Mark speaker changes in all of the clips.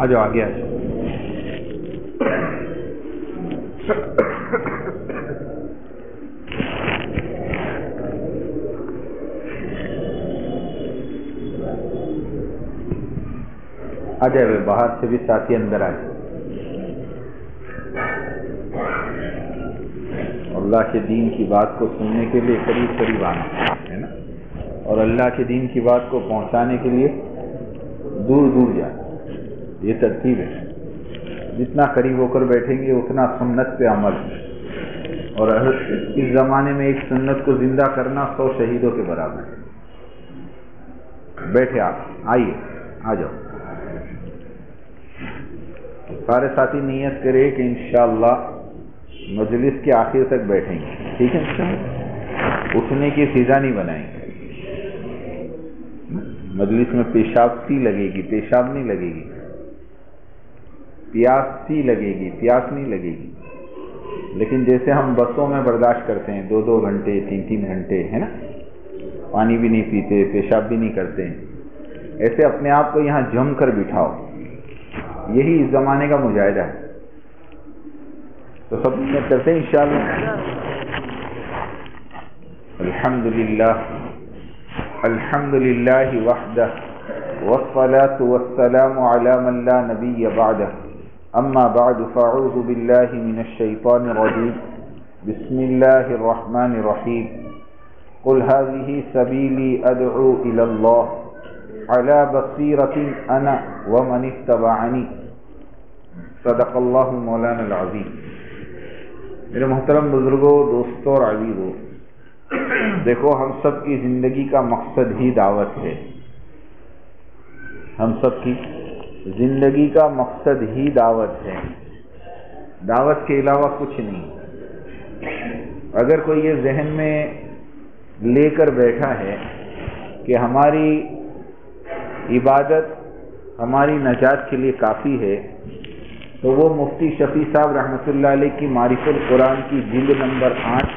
Speaker 1: آ جاؤ آگے آ جاؤ. آ جائے باہر سے بھی ساتھی اندر آ جائے. اللہ کے دین کی بات کو سننے کے لیے قریب قریب آنا ہے نا, اور اللہ کے دین کی بات کو پہنچانے کے لیے دور دور جانا. یہ ترتیب ہے. جتنا قریب ہو کر بیٹھیں گے اتنا سنت پہ عمل. اور اس زمانے میں ایک سنت کو زندہ کرنا 100 شہیدوں کے برابر ہے. بیٹھے آپ, آئیے آ جاؤ. سارے ساتھی نیت کرے کہ انشاءاللہ مجلس کے آخر تک بیٹھیں گے, ٹھیک ہے؟ اٹھنے کی فضا نہیں بنائیں گے. مجلس میں پیشاب سی لگے گی, پیشاب نہیں لگے گی. پیاس سی لگے گی, پیاس نہیں لگے گی. لیکن جیسے ہم بسوں میں برداشت کرتے ہیں 2-2 گھنٹے 3-3 گھنٹے ہے نا, پانی بھی نہیں پیتے, پیشاب بھی نہیں کرتے, ایسے اپنے آپ کو یہاں جم کر بٹھاؤ. یہی اس زمانے کا مجاہدہ ہے. تو سب نیت کرتے ہیں انشاءاللہ. الحمدللہ الحمدللہ وحدہ والصلاة والسلام علی من لا نبی بعدہ. اما بعد فاعوذ باللہ من الشیطان الرجیم. بسم اللہ الرحمن الرحیم. قل هذه سبیلی ادعو الی اللہ علی بصیرۃ انا ومن اتبعنی. صدق اللہ مولانا العظیم. میرے محترم بزرگوں, دوستوں اور عزیزوں, دیکھو ہم سب کی زندگی کا مقصد ہی دعوت ہے. ہم سب کی زندگی کا مقصد ہی دعوت ہے. دعوت کے علاوہ کچھ نہیں. اگر کوئی یہ ذہن میں لے کر بیٹھا ہے کہ ہماری عبادت ہماری نجات کے لیے کافی ہے, تو وہ مفتی شفیع صاحب رحمۃ اللہ علیہ کی معرفت القرآن کی جلد نمبر 8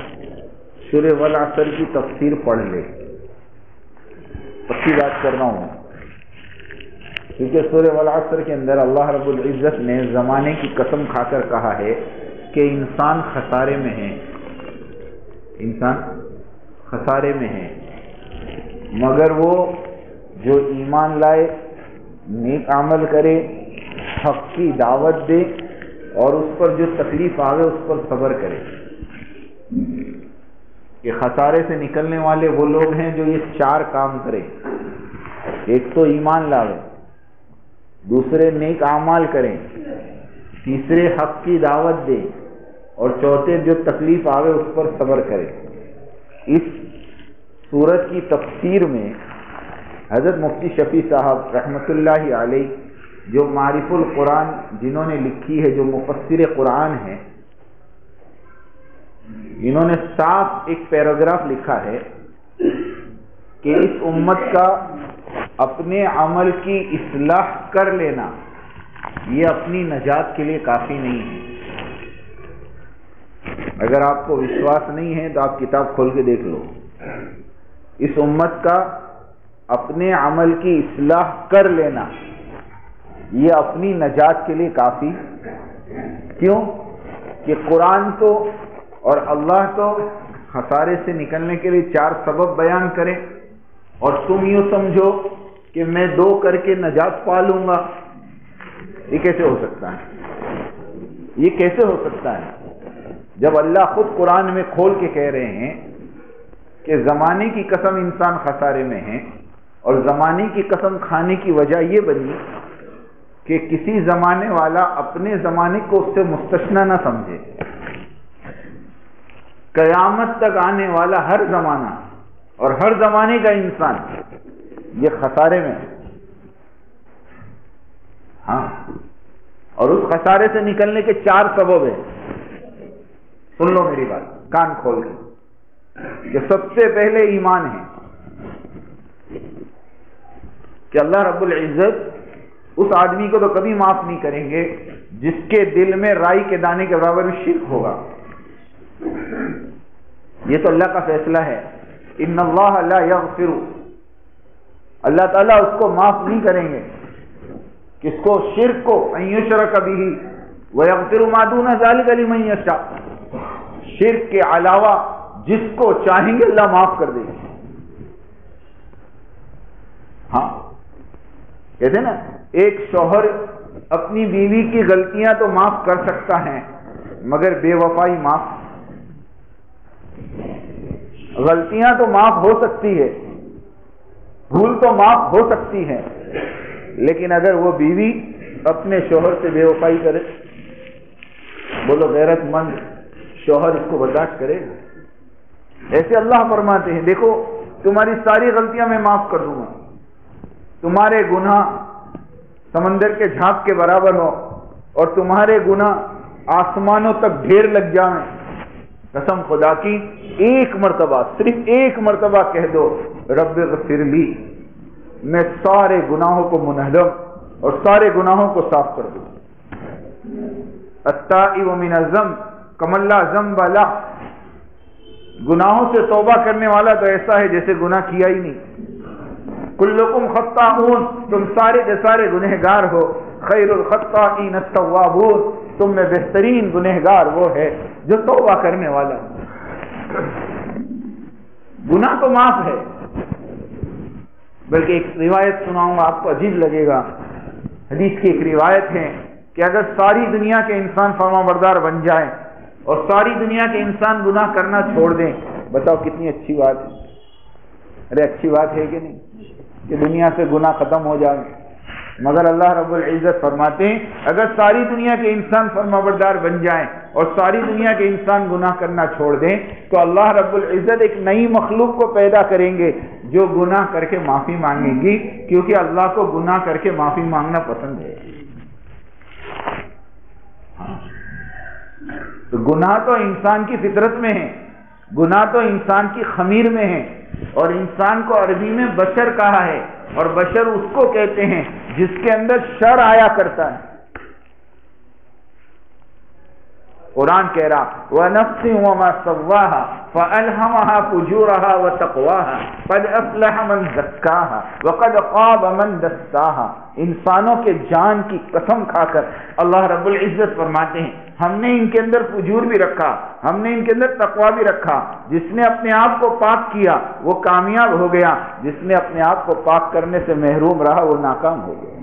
Speaker 1: سورہ والعصر کی تفسیر پڑھ لے. پکی بات کر رہا ہوں, کیونکہ سورہ والعصر کے اندر اللہ رب العزت نے زمانے کی قسم کھا کر کہا ہے کہ انسان خسارے میں ہے. انسان خسارے میں ہے, مگر وہ جو ایمان لائے, نیک عمل کرے, حق کی دعوت دے, اور اس پر جو تکلیف آوے اس پر صبر کرے. کہ خسارے سے نکلنے والے وہ لوگ ہیں جو یہ 4 کام کریں. ایک تو ایمان لاوے, دوسرے نیک اعمال کریں, تیسرے حق کی دعوت دے, اور چوتھے جو تکلیف آوے اس پر صبر کرے. اس سورت کی تفسیر میں حضرت مفتی شفیع صاحب رحمۃ اللہ علیہ جو معرف القرآن جنہوں نے لکھی ہے, جو مفسر قرآن ہیں, انہوں نے صاف ایک پیراگراف لکھا ہے کہ اس امت کا اپنے عمل کی اصلاح کر لینا یہ اپنی نجات کے لیے کافی نہیں ہے. اگر آپ کو وشواس نہیں ہے تو آپ کتاب کھول کے دیکھ لو. اس امت کا اپنے عمل کی اصلاح کر لینا یہ اپنی نجات کے لیے کافی. کیوں کہ قرآن تو اور اللہ تو خسارے سے نکلنے کے لیے 4 سبب بیان کریں, اور تم یوں سمجھو کہ میں 2 کر کے نجات پا لوں گا. یہ کیسے ہو سکتا ہے؟ یہ کیسے ہو سکتا ہے جب اللہ خود قرآن میں کھول کے کہہ رہے ہیں کہ زمانے کی قسم انسان خسارے میں ہے, اور زمانے کی قسم کھانے کی وجہ یہ بنی کہ کسی زمانے والا اپنے زمانے کو اس سے مستثنا نہ سمجھے. قیامت تک آنے والا ہر زمانہ اور ہر زمانے کا انسان یہ خسارے میں ہے. ہاں, اور اس خسارے سے نکلنے کے 4 سبب ہیں. سن لو میری بات کان کھول کے, کہ سب سے پہلے ایمان ہے کہ اللہ رب العزت اس آدمی کو تو کبھی معاف نہیں کریں گے جس کے دل میں رائی کے دانے کے برابر بھی شرک ہوگا. یہ تو اللہ کا فیصلہ ہے. ان اللہ لا یغفر, اللہ تعالیٰ اس کو معاف نہیں کریں گے. کس کو؟ شرک کو، ان یشرک بہ ویغفر ما دون ذلک لمن یشاء، شرک کے علاوہ جس کو چاہیں گے اللہ معاف کر دے گا. ہاں کہتے ہیں نا ایک شوہر اپنی بیوی کی غلطیاں تو معاف کر سکتا ہے مگر بے وفائی معاف. غلطیاں تو معاف ہو سکتی ہے، بھول تو معاف ہو سکتی ہے، لیکن اگر وہ بیوی اپنے شوہر سے بے وفائی کرے، بولو غیرت مند شوہر اس کو برداشت کرے گا؟ ایسے اللہ فرماتے ہیں دیکھو تمہاری ساری غلطیاں میں معاف کر دوں گا، تمہارے گناہ سمندر کے جھاگ کے برابر ہو اور تمہارے گناہ آسمانوں تک ڈھیر لگ جائیں، قسم خدا کی ایک مرتبہ، صرف ایک مرتبہ کہہ دو رب اغفر لی، میں سارے گناہوں کو منہدم اور سارے گناہوں کو صاف کر دوں. التائب من الذنب کمن لا ذنب لہ، گناہوں سے توبہ کرنے والا تو ایسا ہے جیسے گناہ کیا ہی نہیں. کلکم خطاؤن، تم سارے کے سارے گنہگار ہو. خیر الخطائین التوابون، تم میں بہترین گنہگار وہ ہے جو توبہ کرنے والا. گناہ تو معاف ہے، بلکہ ایک روایت سناؤں گا آپ کو عجیب لگے گا. حدیث کی ایک روایت ہے کہ اگر ساری دنیا کے انسان فرما بردار بن جائیں اور ساری دنیا کے انسان گناہ کرنا چھوڑ دیں، بتاؤ کتنی اچھی بات ہے. ارے اچھی بات ہے کہ نہیں کہ دنیا سے گناہ ختم ہو جائے؟ مگر اللہ رب العزت فرماتے ہیں اگر ساری دنیا کے انسان فرمانبردار بن جائیں اور ساری دنیا کے انسان گناہ کرنا چھوڑ دیں تو اللہ رب العزت ایک نئی مخلوق کو پیدا کریں گے جو گناہ کر کے معافی مانگے گی، کیونکہ اللہ کو گناہ کر کے معافی مانگنا پسند ہے. تو گناہ تو انسان کی فطرت میں ہے، گناہ تو انسان کی خمیر میں ہے، اور انسان کو عربی میں بشر کہا ہے، اور بشر اس کو کہتے ہیں جس کے اندر شر آیا کرتا ہے. قرآن کہہ رہا وَنَفْسٍ وَمَا سَوَّاهَا فَأَلْهَمَهَا فُجُورَهَا وَتَقْوَاهَا قَدْ أَفْلَحَ مَنْ زَكَّاهَا وَقَدْ خَابَ مَنْ دَسَّاهَا. انسانوں کے جان کی قسم کھا کر اللہ رب العزت فرماتے ہیں ہم نے ان کے اندر فجور بھی رکھا، ہم نے ان کے اندر تقویٰ بھی رکھا. جس نے اپنے آپ کو پاک کیا وہ کامیاب ہو گیا، جس نے اپنے آپ کو پاک کرنے سے محروم رہا وہ ناکام ہو گیا.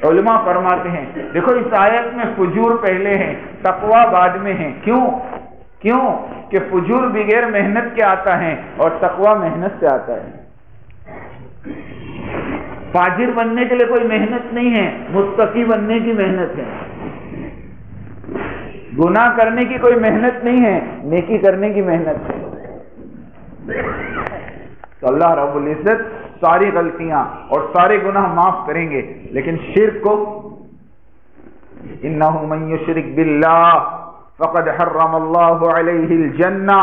Speaker 1: علماء فرماتے ہیں دیکھو اس آیت میں فجور پہلے ہے، تقویٰ بعد میں ہے. کیوں کہ فجور بغیر محنت کے آتا ہے اور تقویٰ محنت سے آتا ہے. فاجر بننے کے لیے کوئی محنت نہیں ہے، متقی بننے کی محنت ہے. گناہ کرنے کی کوئی محنت نہیں ہے، نیکی کرنے کی محنت ہے. تو اللہ رب العزت ساری غلطیاں اور سارے گناہ معاف کریں گے، لیکن شرک کو انہ من یشرک باللہ فقد حرم اللہ علیہ الجنہ،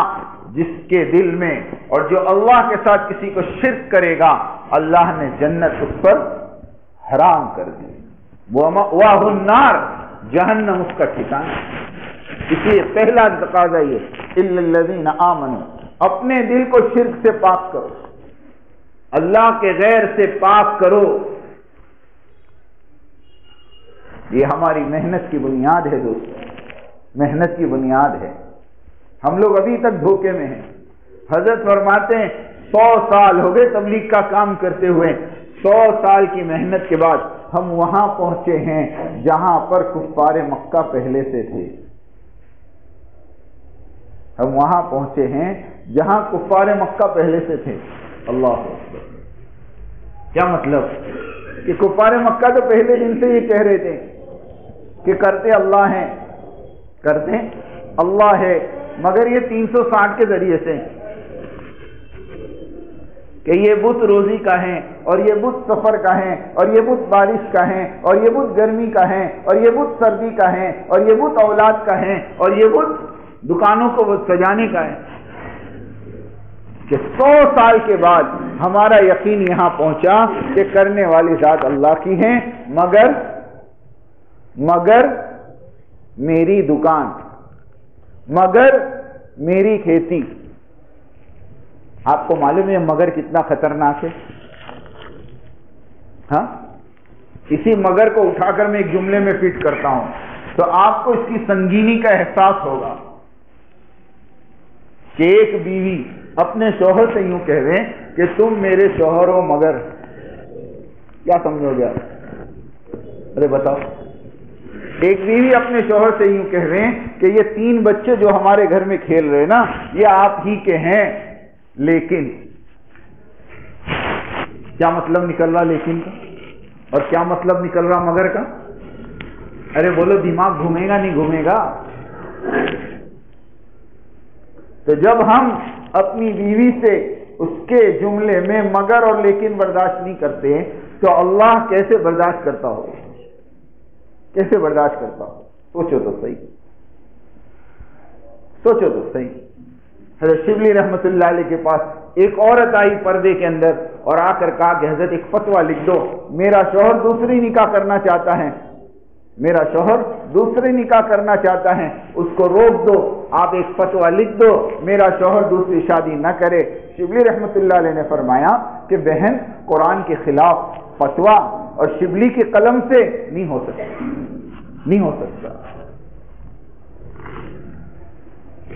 Speaker 1: جس کے دل میں اور جو اللہ کے ساتھ کسی کو شرک کرے گا اللہ نے جنت اس پر حرام کر دی. وَمَأْوَاهُ النَّارُ، جہنم اس کا ٹھکانہ. اس لیے پہلا تقاضا یہ اِلَّا الَّذِينَ آمَنُوا، اپنے دل کو شرک سے پاک کرو، اللہ کے غیر سے پاک کرو. یہ ہماری محنت کی بنیاد ہے دوستو، محنت کی بنیاد ہے. ہم لوگ ابھی تک دھوکے میں ہیں. حضرت فرماتے ہیں 100 سال ہو گئے تبلیغ کا کام کرتے ہوئے، 100 سال کی محنت کے بعد ہم وہاں پہنچے ہیں جہاں پر کفار مکہ پہلے سے تھے. ہم وہاں پہنچے ہیں جہاں کفار مکہ پہلے سے تھے. اللہ اکبر. کیا مطلب کہ کفار مکہ تو پہلے دن سے یہ کہہ رہے تھے کہ کرتے اللہ ہیں، کرتے اللہ ہے، مگر یہ 360 کے ذریعے سے کہ یہ بت روزی کا ہے اور یہ بت سفر کا ہے اور یہ بت بارش کا ہے اور یہ بت گرمی کا ہے اور یہ بت سردی کا ہے اور یہ بت اولاد کا ہے اور یہ بت دکانوں کو وہ سجانے کا ہے. کہ 100 سال کے بعد ہمارا یقین یہاں پہنچا کہ کرنے والی ذات اللہ کی ہیں، مگر میری دکان، مگر میری کھیتی. آپ کو معلوم ہے مگر کتنا خطرناک ہے؟ ہاں اسی مگر کو اٹھا کر میں ایک جملے میں فٹ کرتا ہوں تو آپ کو اس کی سنگینی کا احساس ہوگا کہ ایک بیوی اپنے شوہر سے یوں کہہ دیں کہ تم میرے شوہر ہو مگر کیا سمجھو گے؟ ارے بتاؤ، ایک بیوی اپنے شوہر سے یوں کہہ رہے ہیں کہ یہ 3 بچے جو ہمارے گھر میں کھیل رہے نا یہ آپ ہی کے ہیں، لیکن کیا مطلب نکل رہا لیکن کا، اور کیا مطلب نکل رہا مگر کا؟ ارے بولو، دماغ گھومے گا نہیں گھومے گا؟ تو جب ہم اپنی بیوی سے اس کے جملے میں مگر اور لیکن برداشت نہیں کرتے تو اللہ کیسے برداشت کرتا ہو؟ کیسے برداشت کرتا ہو؟ سوچو تو صحیح، سوچو تو صحیح۔ حضرت شبلی رحمت اللہ علیہ کے پاس ایک عورت آئی پردے کے اندر اور آ کر کہا کہ حضرت ایک فتویٰ لکھ دو، میرا شوہر دوسری نکاح کرنا چاہتا ہے، میرا شوہر دوسری نکاح کرنا چاہتا ہے، اس کو روک دو، آپ ایک فتویٰ لکھ دو میرا شوہر دوسری شادی نہ کرے۔ شبلی رحمت اللہ علیہ نے فرمایا کہ بہن، قرآن کے خلاف فتویٰ اور شبلی کے قلم سے نہیں ہو سکتا، نہیں ہو سکتا۔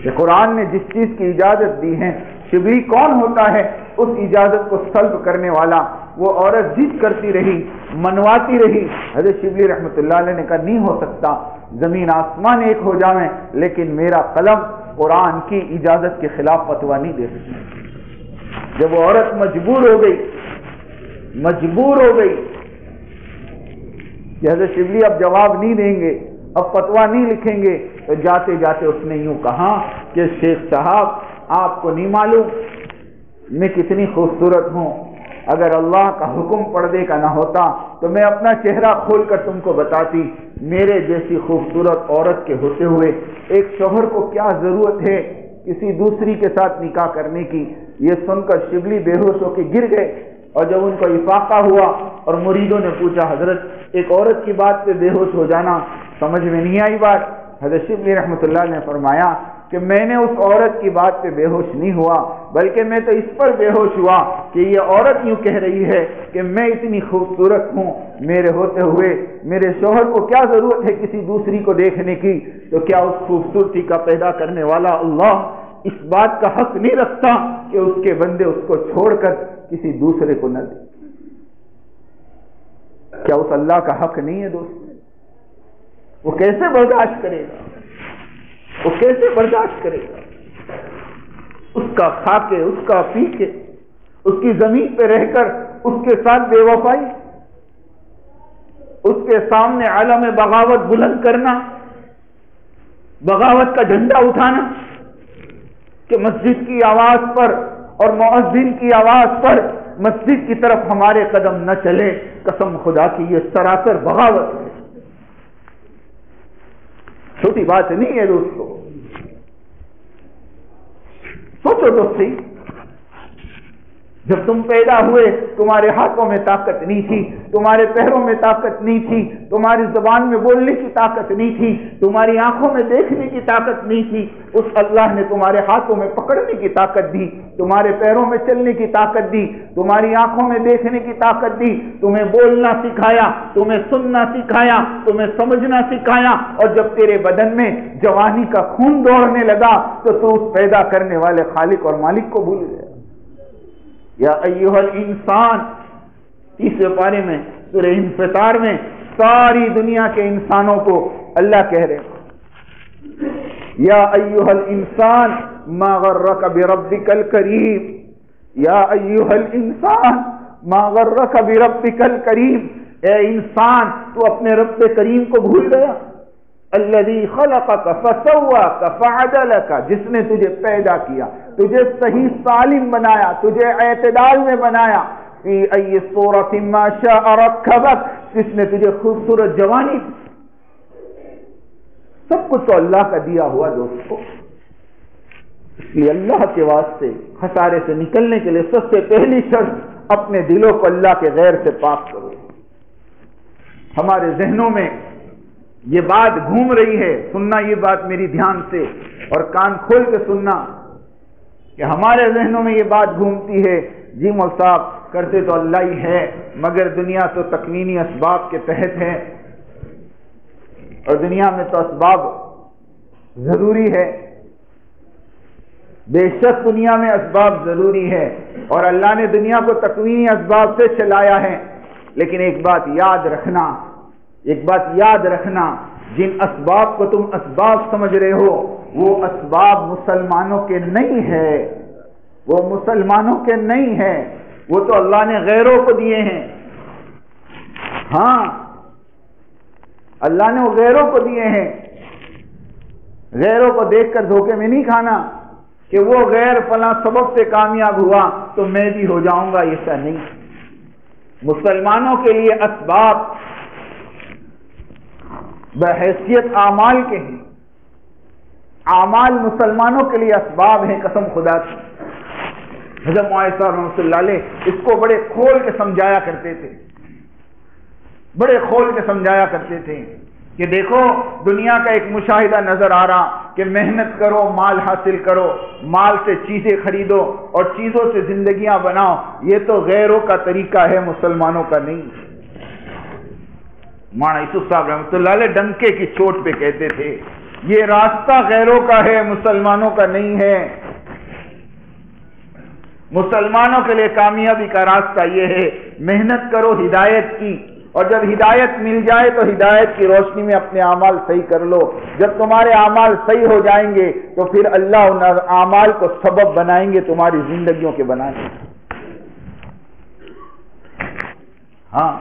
Speaker 1: کہ قرآن نے جس چیز کی اجازت دی ہے، شبلی کون ہوتا ہے اس اجازت کو سلب کرنے والا؟ وہ عورت ضد کرتی رہی، منواتی رہی، حضرت شبلی رحمت اللہ علیہ نے کہا نہیں ہو سکتا، زمین آسمان ایک ہو جائیں لیکن میرا قلم قرآن کی اجازت کے خلاف فتویٰ نہیں دے سکتا۔ جب وہ عورت مجبور ہو گئی کہ حضرت شبلی اب جواب نہیں دیں گے، اب فتویٰ نہیں لکھیں گے، تو جاتے جاتے اس نے یوں کہا کہ شیخ صاحب آپ کو نہیں معلوم میں کتنی خوبصورت ہوں، اگر اللہ کا حکم پردے کا نہ ہوتا تو میں اپنا چہرہ کھول کر تم کو بتاتی، میرے جیسی خوبصورت عورت کے ہوتے ہوئے ایک شوہر کو کیا ضرورت ہے کسی دوسری کے ساتھ نکاح کرنے کی۔ یہ سن کر شبلی بے ہوش ہو کے گر گئے، اور جب ان کو افاقہ ہوا اور مریدوں نے پوچھا حضرت ایک عورت کی بات پہ بے ہوش ہو جانا سمجھ میں نہیں آئی بات؟ حضرت شبلی رحمۃ اللہ نے فرمایا کہ میں نے اس عورت کی بات پہ بے ہوش نہیں ہوا، بلکہ میں تو اس پر بے ہوش ہوا کہ یہ عورت یوں کہہ رہی ہے کہ میں اتنی خوبصورت ہوں، میرے ہوتے ہوئے میرے شوہر کو کیا ضرورت ہے کسی دوسری کو دیکھنے کی؟ تو کیا اس خوبصورتی کا پیدا کرنے والا اللہ اس بات کا حق نہیں رکھتا کہ اس کے بندے اس کو چھوڑ کر کسی دوسرے کو نہ دے؟ کیا اس اللہ کا حق نہیں ہے دوست؟ وہ کیسے برداشت کرے گا؟ وہ کیسے برداشت کرے گا؟ اس کا کھا کے، اس کا پی کے، اس کی زمین پہ رہ کر اس کے ساتھ بے وفائی، اس کے سامنے عالم بغاوت بلند کرنا، بغاوت کا جھنڈا اٹھانا کہ مسجد کی آواز پر اور مؤذن کی آواز پر مسجد کی طرف ہمارے قدم نہ چلے، قسم خدا کی یہ سراسر بغاوت ہے، چھوٹی بات نہیں ہے دوستو۔ سوچو تو صحیح، جب تم پیدا ہوئے تمہارے ہاتھوں میں طاقت نہیں تھی، تمہارے پیروں میں طاقت نہیں تھی، تمہاری زبان میں بولنے کی طاقت نہیں تھی، تمہاری آنکھوں میں دیکھنے کی طاقت نہیں تھی، اس اللہ نے تمہارے ہاتھوں میں پکڑنے کی طاقت دی، تمہارے پیروں میں چلنے کی طاقت دی، تمہاری آنکھوں میں دیکھنے کی طاقت دی، تمہیں بولنا سکھایا، تمہیں سننا سکھایا، تمہیں سمجھنا سکھایا، اور جب تیرے بدن میں جوانی کا خون دوڑنے لگا تو تو اس پیدا کرنے والے خالق اور مالک کو بھول گیا۔ یا ایھا الانسان، تیسرے پارے میں سورہ انفطار میں ساری دنیا کے انسانوں کو اللہ کہہ رہے ہیں یا ایھا الانسان ما غرک بربک الکریم، یا ایھا الانسان ما غرک بربک الکریم، اے انسان تو اپنے رب کریم کو بھول گیا، الذی خلقک فسواک فعدلک، جس نے تجھے پیدا کیا، تجھے صحیح سالم بنایا، تجھے اعتدال میں بنایا، فی ای صورت ما شاء رکبک، جس نے تجھے خوبصورت جوانی، سب کچھ تو اللہ کا دیا ہوا دوستو۔ اس لیے اللہ کے واسطے خسارے سے نکلنے کے لیے سب سے پہلی شرط اپنے دلوں کو اللہ کے غیر سے پاک کرو۔ ہمارے ذہنوں میں یہ بات گھوم رہی ہے، سننا یہ بات میری دھیان سے اور کان کھول کے سننا، کہ ہمارے ذہنوں میں یہ بات گھومتی ہے جی مول صاحب کرتے تو اللہ ہی ہے، مگر دنیا تو تکوینی اسباب کے تحت ہے، اور دنیا میں تو اسباب ضروری ہے، بے شک دنیا میں اسباب ضروری ہے، اور اللہ نے دنیا کو تکوینی اسباب سے چلایا ہے۔ لیکن ایک بات یاد رکھنا، جن اسباب کو تم اسباب سمجھ رہے ہو وہ اسباب مسلمانوں کے نہیں ہے، وہ مسلمانوں کے نہیں ہیں، وہ تو اللہ نے غیروں کو دیے ہیں۔ ہاں، اللہ نے وہ غیروں کو دیے ہیں۔ غیروں کو دیکھ کر دھوکے میں نہیں کھانا کہ وہ غیر فلاں سبب سے کامیاب ہوا تو میں بھی ہو جاؤں گا، ایسا نہیں۔ مسلمانوں کے لیے اسباب بحیثیت اعمال کے ہیں، اعمال مسلمانوں کے لیے اسباب ہیں، قسم خدا کی۔ حضرت معاذ صاحب رحمۃ اللہ علیہ اس کو بڑے کھول کے سمجھایا کرتے تھے کہ دیکھو دنیا کا ایک مشاہدہ نظر آ رہا کہ محنت کرو، مال حاصل کرو، مال سے چیزیں خریدو اور چیزوں سے زندگیاں بناؤ، یہ تو غیروں کا طریقہ ہے، مسلمانوں کا نہیں۔ مولانا یوسف صاحب رحمۃ اللہ علیہ ڈنکے کی چوٹ پہ کہتے تھے یہ راستہ غیروں کا ہے، مسلمانوں کا نہیں ہے۔ مسلمانوں کے لیے کامیابی کا راستہ یہ ہے محنت کرو ہدایت کی، اور جب ہدایت مل جائے تو ہدایت کی روشنی میں اپنے اعمال صحیح کر لو۔ جب تمہارے اعمال صحیح ہو جائیں گے تو پھر اللہ ان اعمال کو سبب بنائیں گے تمہاری زندگیوں کے بنانے۔ ہاں،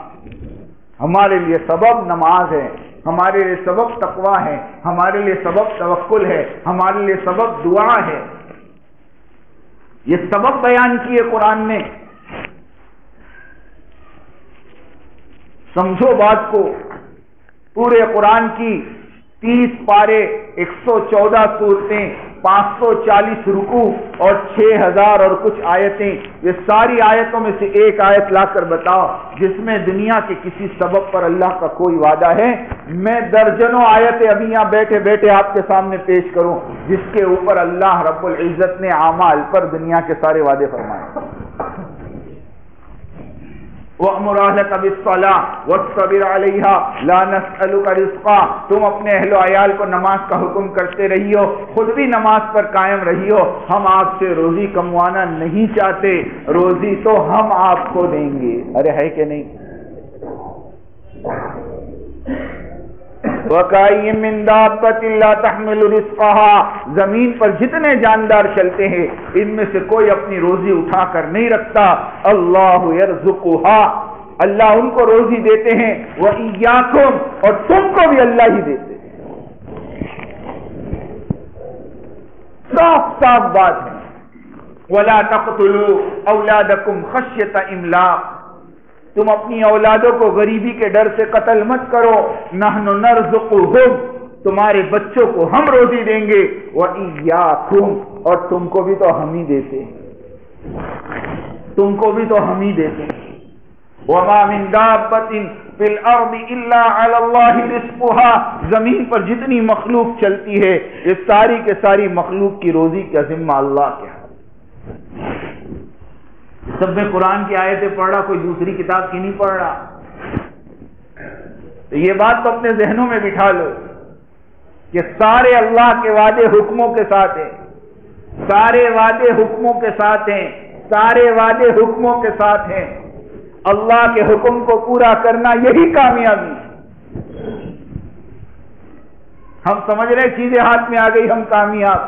Speaker 1: ہمارے لیے سبب نماز ہے، ہمارے لیے سبب تقویٰ ہے، ہمارے لیے سبب توکل ہے، ہمارے لیے سبب دعا ہے۔ یہ سبب بیان کیے قرآن نے۔ سمجھو بات کو، پورے قرآن کی 30 پارے، 114 سورتیں، 540 رکوع اور 6000 اور کچھ آیتیں، یہ ساری آیتوں میں سے ایک آیت لا کر بتاؤ جس میں دنیا کے کسی سبب پر اللہ کا کوئی وعدہ ہے۔ میں درجنوں آیتیں ابھی یہاں بیٹھے بیٹھے آپ کے سامنے پیش کروں جس کے اوپر اللہ رب العزت نے اعمال پر دنیا کے سارے وعدے فرمائے۔ وَأْمُرْ أَهْلَكَ بِالصَّلَاةِ وَاصْطَبِرْ عَلَيْهَا لَا نَسْأَلُكَ رِزْقًا، تم اپنے اہل و عیال کو نماز کا حکم کرتے رہیو، خود بھی نماز پر قائم رہیو، ہم آپ سے روزی کموانا نہیں چاہتے، روزی تو ہم آپ کو دیں گے۔ ارے ہے کہ نہیں؟ وَكَأَيٍّ مِّن دَابَّةٍ لَّا تَحْمِلُ رِزْقَهَا، زمین پر جتنے جاندار چلتے ہیں ان میں سے کوئی اپنی روزی اٹھا کر نہیں رکھتا، اللہ یرزقها، اللہ ان کو روزی دیتے ہیں، وَإِيَّاكُمْ، اور تم کو بھی اللہ ہی دیتے ہیں۔ صاف صاف بات ہے۔ وَلَا تَقْتُلُوا أَوْلَادَكُمْ خَشْيَةَ إِمْلَاقٍ، تم اپنی اولادوں کو غریبی کے ڈر سے قتل مت کرو، نحن نرزقهم، تمہارے بچوں کو ہم روزی دیں گے، وَإِيَّاكُمْ، اور تم کو بھی تو ہم ہی دیتے ہیں، وَمَا مِن دَابَّةٍ فِي الْأَرْضِ إِلَّا عَلَى اللَّهِ رِزْقُهَا، زمین پر جتنی مخلوق چلتی ہے یہ ساری کے ساری مخلوق کی روزی کا ذمہ اللہ کے ہے۔ سب میں قرآن کی آیتیں پڑھ رہا، کوئی دوسری کتاب کی نہیں پڑھ رہا۔ تو یہ بات تو اپنے ذہنوں میں بٹھا لو کہ سارے اللہ کے وعدے حکموں کے ساتھ ہیں، سارے وعدے حکموں کے ساتھ ہیں، سارے وعدے حکموں کے ساتھ ہیں۔ اللہ کے حکم کو پورا کرنا یہی کامیابی ہے۔ ہم سمجھ رہے چیزیں ہاتھ میں آ گئی ہم کامیاب،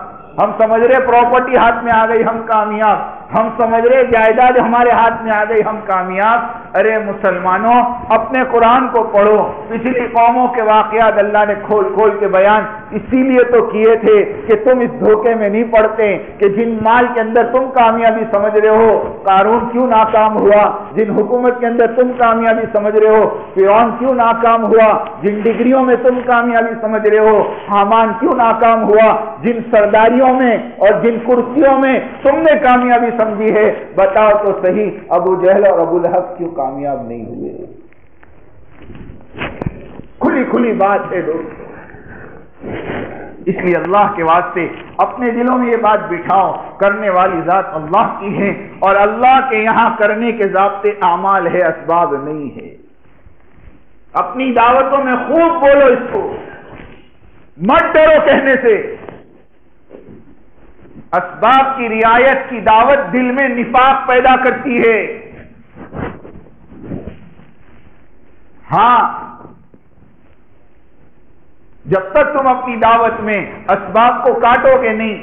Speaker 1: ہم سمجھ رہے پراپرٹی ہاتھ میں آ گئی ہم کامیاب، ہم سمجھ رہے جائیداد ہمارے ہاتھ میں آ گئی ہم کامیاب۔ ارے مسلمانوں، اپنے قرآن کو پڑھو، پچھلی قوموں کے واقعات اللہ نے کھول کھول کے بیان اسی لیے تو کیے تھے کہ تم اس دھوکے میں نہیں پڑتے کہ جن مال کے اندر تم کامیابی سمجھ رہے ہو قارون کیوں ناکام ہوا، جن حکومت کے اندر تم کامیابی سمجھ رہے ہو فرعون کیوں ناکام ہوا، جن ڈگریوں میں تم کامیابی سمجھ رہے ہو حامان کیوں ناکام ہوا، جن سرداریوں میں اور جن کرسیوں میں تم نے کامیابی سمجھی ہے، بتاؤ تو صحیح ابو جہل اور ابو لہب کیوں کامیاب نہیں ہوئے؟ کھلی کھلی بات ہے دوستو، اس لیے اللہ کے واسطے اپنے دلوں میں یہ بات بٹھاؤ، کرنے والی ذات اللہ کی ہے، اور اللہ کے یہاں کرنے کے ضابطے اعمال ہے، اسباب نہیں ہے۔ اپنی دعوتوں میں خوب بولو اس کو، مت ڈرو کہنے سے۔ اسباب کی رعایت کی دعوت دل میں نفاق پیدا کرتی ہے۔ ہاں، جب تک تم اپنی دعوت میں اسباب کو کاٹو گے نہیں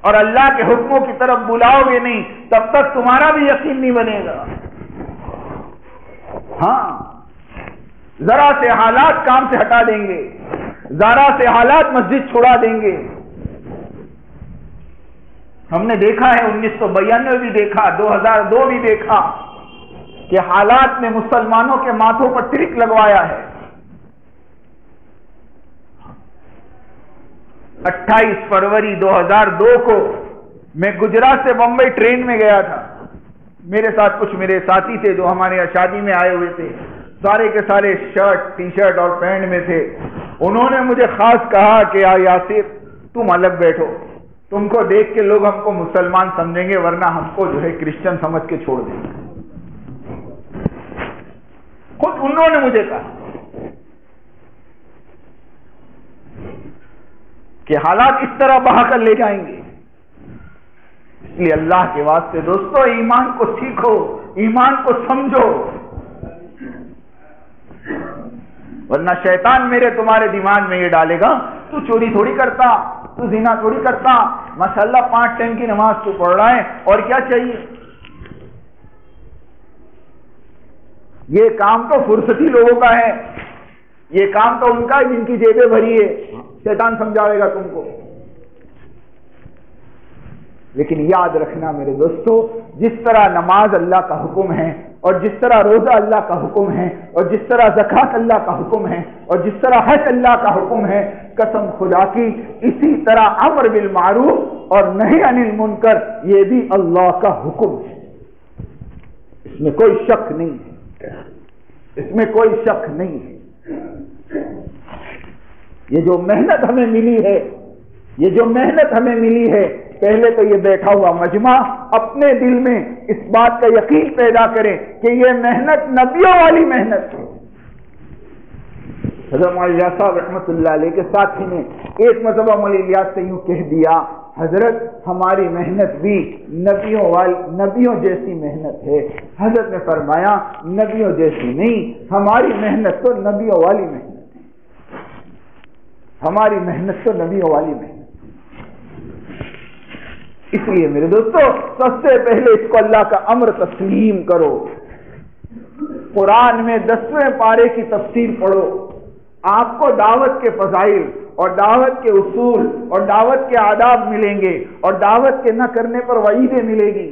Speaker 1: اور اللہ کے حکموں کی طرف بلاؤ گے نہیں، تب تک تمہارا بھی یقین نہیں بنے گا۔ ہاں، ذرا سے حالات کام سے ہٹا دیں گے، ذرا سے حالات مسجد چھڑا دیں گے۔ ہم نے دیکھا ہے 1992 بھی دیکھا، 2002 بھی دیکھا کہ حالات نے مسلمانوں کے ماتھوں پر ٹرک لگوایا ہے۔ 28 فروری 2002 کو میں گجرات سے بمبئی ٹرین میں گیا تھا۔ میرے ساتھ کچھ میرے ساتھی تھے جو ہمارے یہاں شادی میں آئے ہوئے تھے، سارے کے سارے شرٹ ٹی شرٹ اور پینٹ میں تھے۔ انہوں نے مجھے خاص کہا کہ یاسر تم الگ بیٹھو، تم کو دیکھ کے لوگ ہم کو مسلمان سمجھیں گے، ورنہ ہم کو جو ہے کرسچن سمجھ کے چھوڑ دیں گے۔ خود انہوں نے مجھے کہا کہ حالات اس طرح بہا کر لے جائیں گے۔ اس لیے اللہ کے واسطے دوستو ایمان کو سیکھو، ایمان کو سمجھو، ورنہ شیطان میرے تمہارے دماغ میں یہ ڈالے گا تو چوری تھوڑی کرتا، تو زنا تھوڑی کرتا، ماشاءاللہ 5 ٹائم کی نماز تو پڑھ رہا ہے، اور کیا چاہیے؟ یہ کام تو فرصتی لوگوں کا ہے، یہ کام تو ان کا ہے جن کی جیبیں بھری ہے، شیطان سمجھاوے گا تم کو۔ لیکن یاد رکھنا میرے دوستو، جس طرح نماز اللہ کا حکم ہے، اور جس طرح روزہ اللہ کا حکم ہے، اور جس طرح زکوٰۃ اللہ کا حکم ہے، اور جس طرح حج اللہ کا حکم ہے، قسم خدا کی اسی طرح امر بالمعروف اور نہی عن المنکر یہ بھی اللہ کا حکم ہے۔ اس میں کوئی شک نہیں ہے، اس میں کوئی شک نہیں ہے۔ یہ جو محنت ہمیں ملی ہے، یہ جو محنت ہمیں ملی ہے، پہلے تو یہ بیٹھا ہوا مجمع اپنے دل میں اس بات کا یقین پیدا کرے کہ یہ محنت نبیوں والی محنت ہے۔ حضرت مولانا الیاس صاحب رحمۃ اللہ علیہ کے ساتھی نے ایک مرتبہ مولانا الیاس سے یوں کہہ دیا، حضرت ہماری محنت بھی نبیوں جیسی محنت ہے۔ حضرت نے فرمایا نبیوں جیسی نہیں، ہماری محنت تو نبیوں والی محنت ہے، ہماری محنت تو نبیوں والی محنت۔ اس لیے میرے دوستو سب سے پہلے اس کو اللہ کا امر تسلیم کرو۔ قرآن میں 10ویں پارے کی تفسیر پڑھو، آپ کو دعوت کے فضائل اور دعوت کے اصول اور دعوت کے آداب ملیں گے، اور دعوت کے نہ کرنے پر وعیدیں ملے گی۔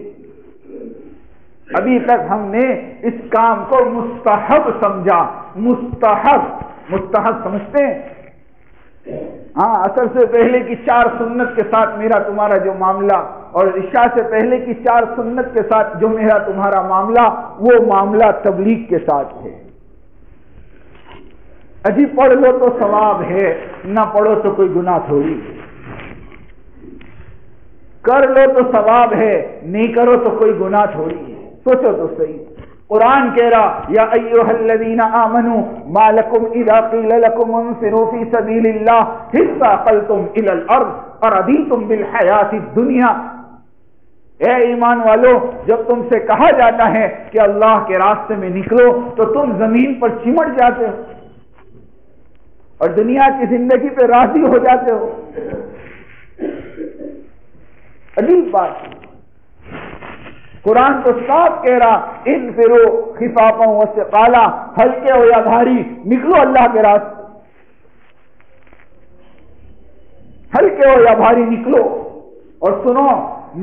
Speaker 1: ابھی تک ہم نے اس کام کو مستحب سمجھا، مستحب سمجھتے ہیں؟ ہاں، اثر سے پہلے کی 4 سنت کے ساتھ میرا تمہارا جو معاملہ، اور عشاء سے پہلے کی 4 سنت کے ساتھ جو میرا تمہارا معاملہ، وہ معاملہ تبلیغ کے ساتھ ہے۔ اجی پڑھ لو تو ثواب ہے، نہ پڑھو تو کوئی گناہ تھوڑی، کر لو تو ثواب ہے، نہیں کرو تو کوئی گناہ تھوڑی ہے۔ سوچو تو صحیح، قرآن کہہ رہا یا ایھا الذین آمنوا ما لکم اذا قیل لکم انفروا فی سبیل اللہ اثاقلتم الی الارض ارضیتم بالحیاۃ الدنیا۔ اے ایمان والو، جب تم سے کہا جاتا ہے کہ اللہ کے راستے میں نکلو تو تم زمین پر چمٹ جاتے ہو اور دنیا کی زندگی پہ راضی ہو جاتے ہو۔ عجیب بات، قرآن تو صاف کہہ رہا انفروا خفافا وثقالا، ہلکے ہو یا بھاری نکلو اللہ کے راستے، ہلکے ہو یا بھاری نکلو۔ اور سنو،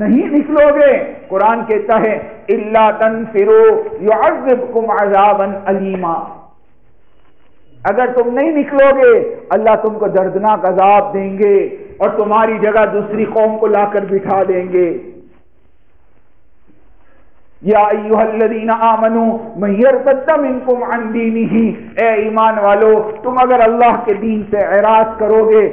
Speaker 1: نہیں نکلو گے قرآن کہتا ہے الا تنفروا يعذبكم عذابا الیما، اگر تم نہیں نکلو گے اللہ تم کو دردناک عذاب دیں گے اور تمہاری جگہ دوسری قوم کو لا کر بٹھا دیں گے۔ یا ایھا الذین آمنوا من یرتد منکم عن دینہ، اے ایمان والو تم اگر اللہ کے دین سے اعراض کرو گے،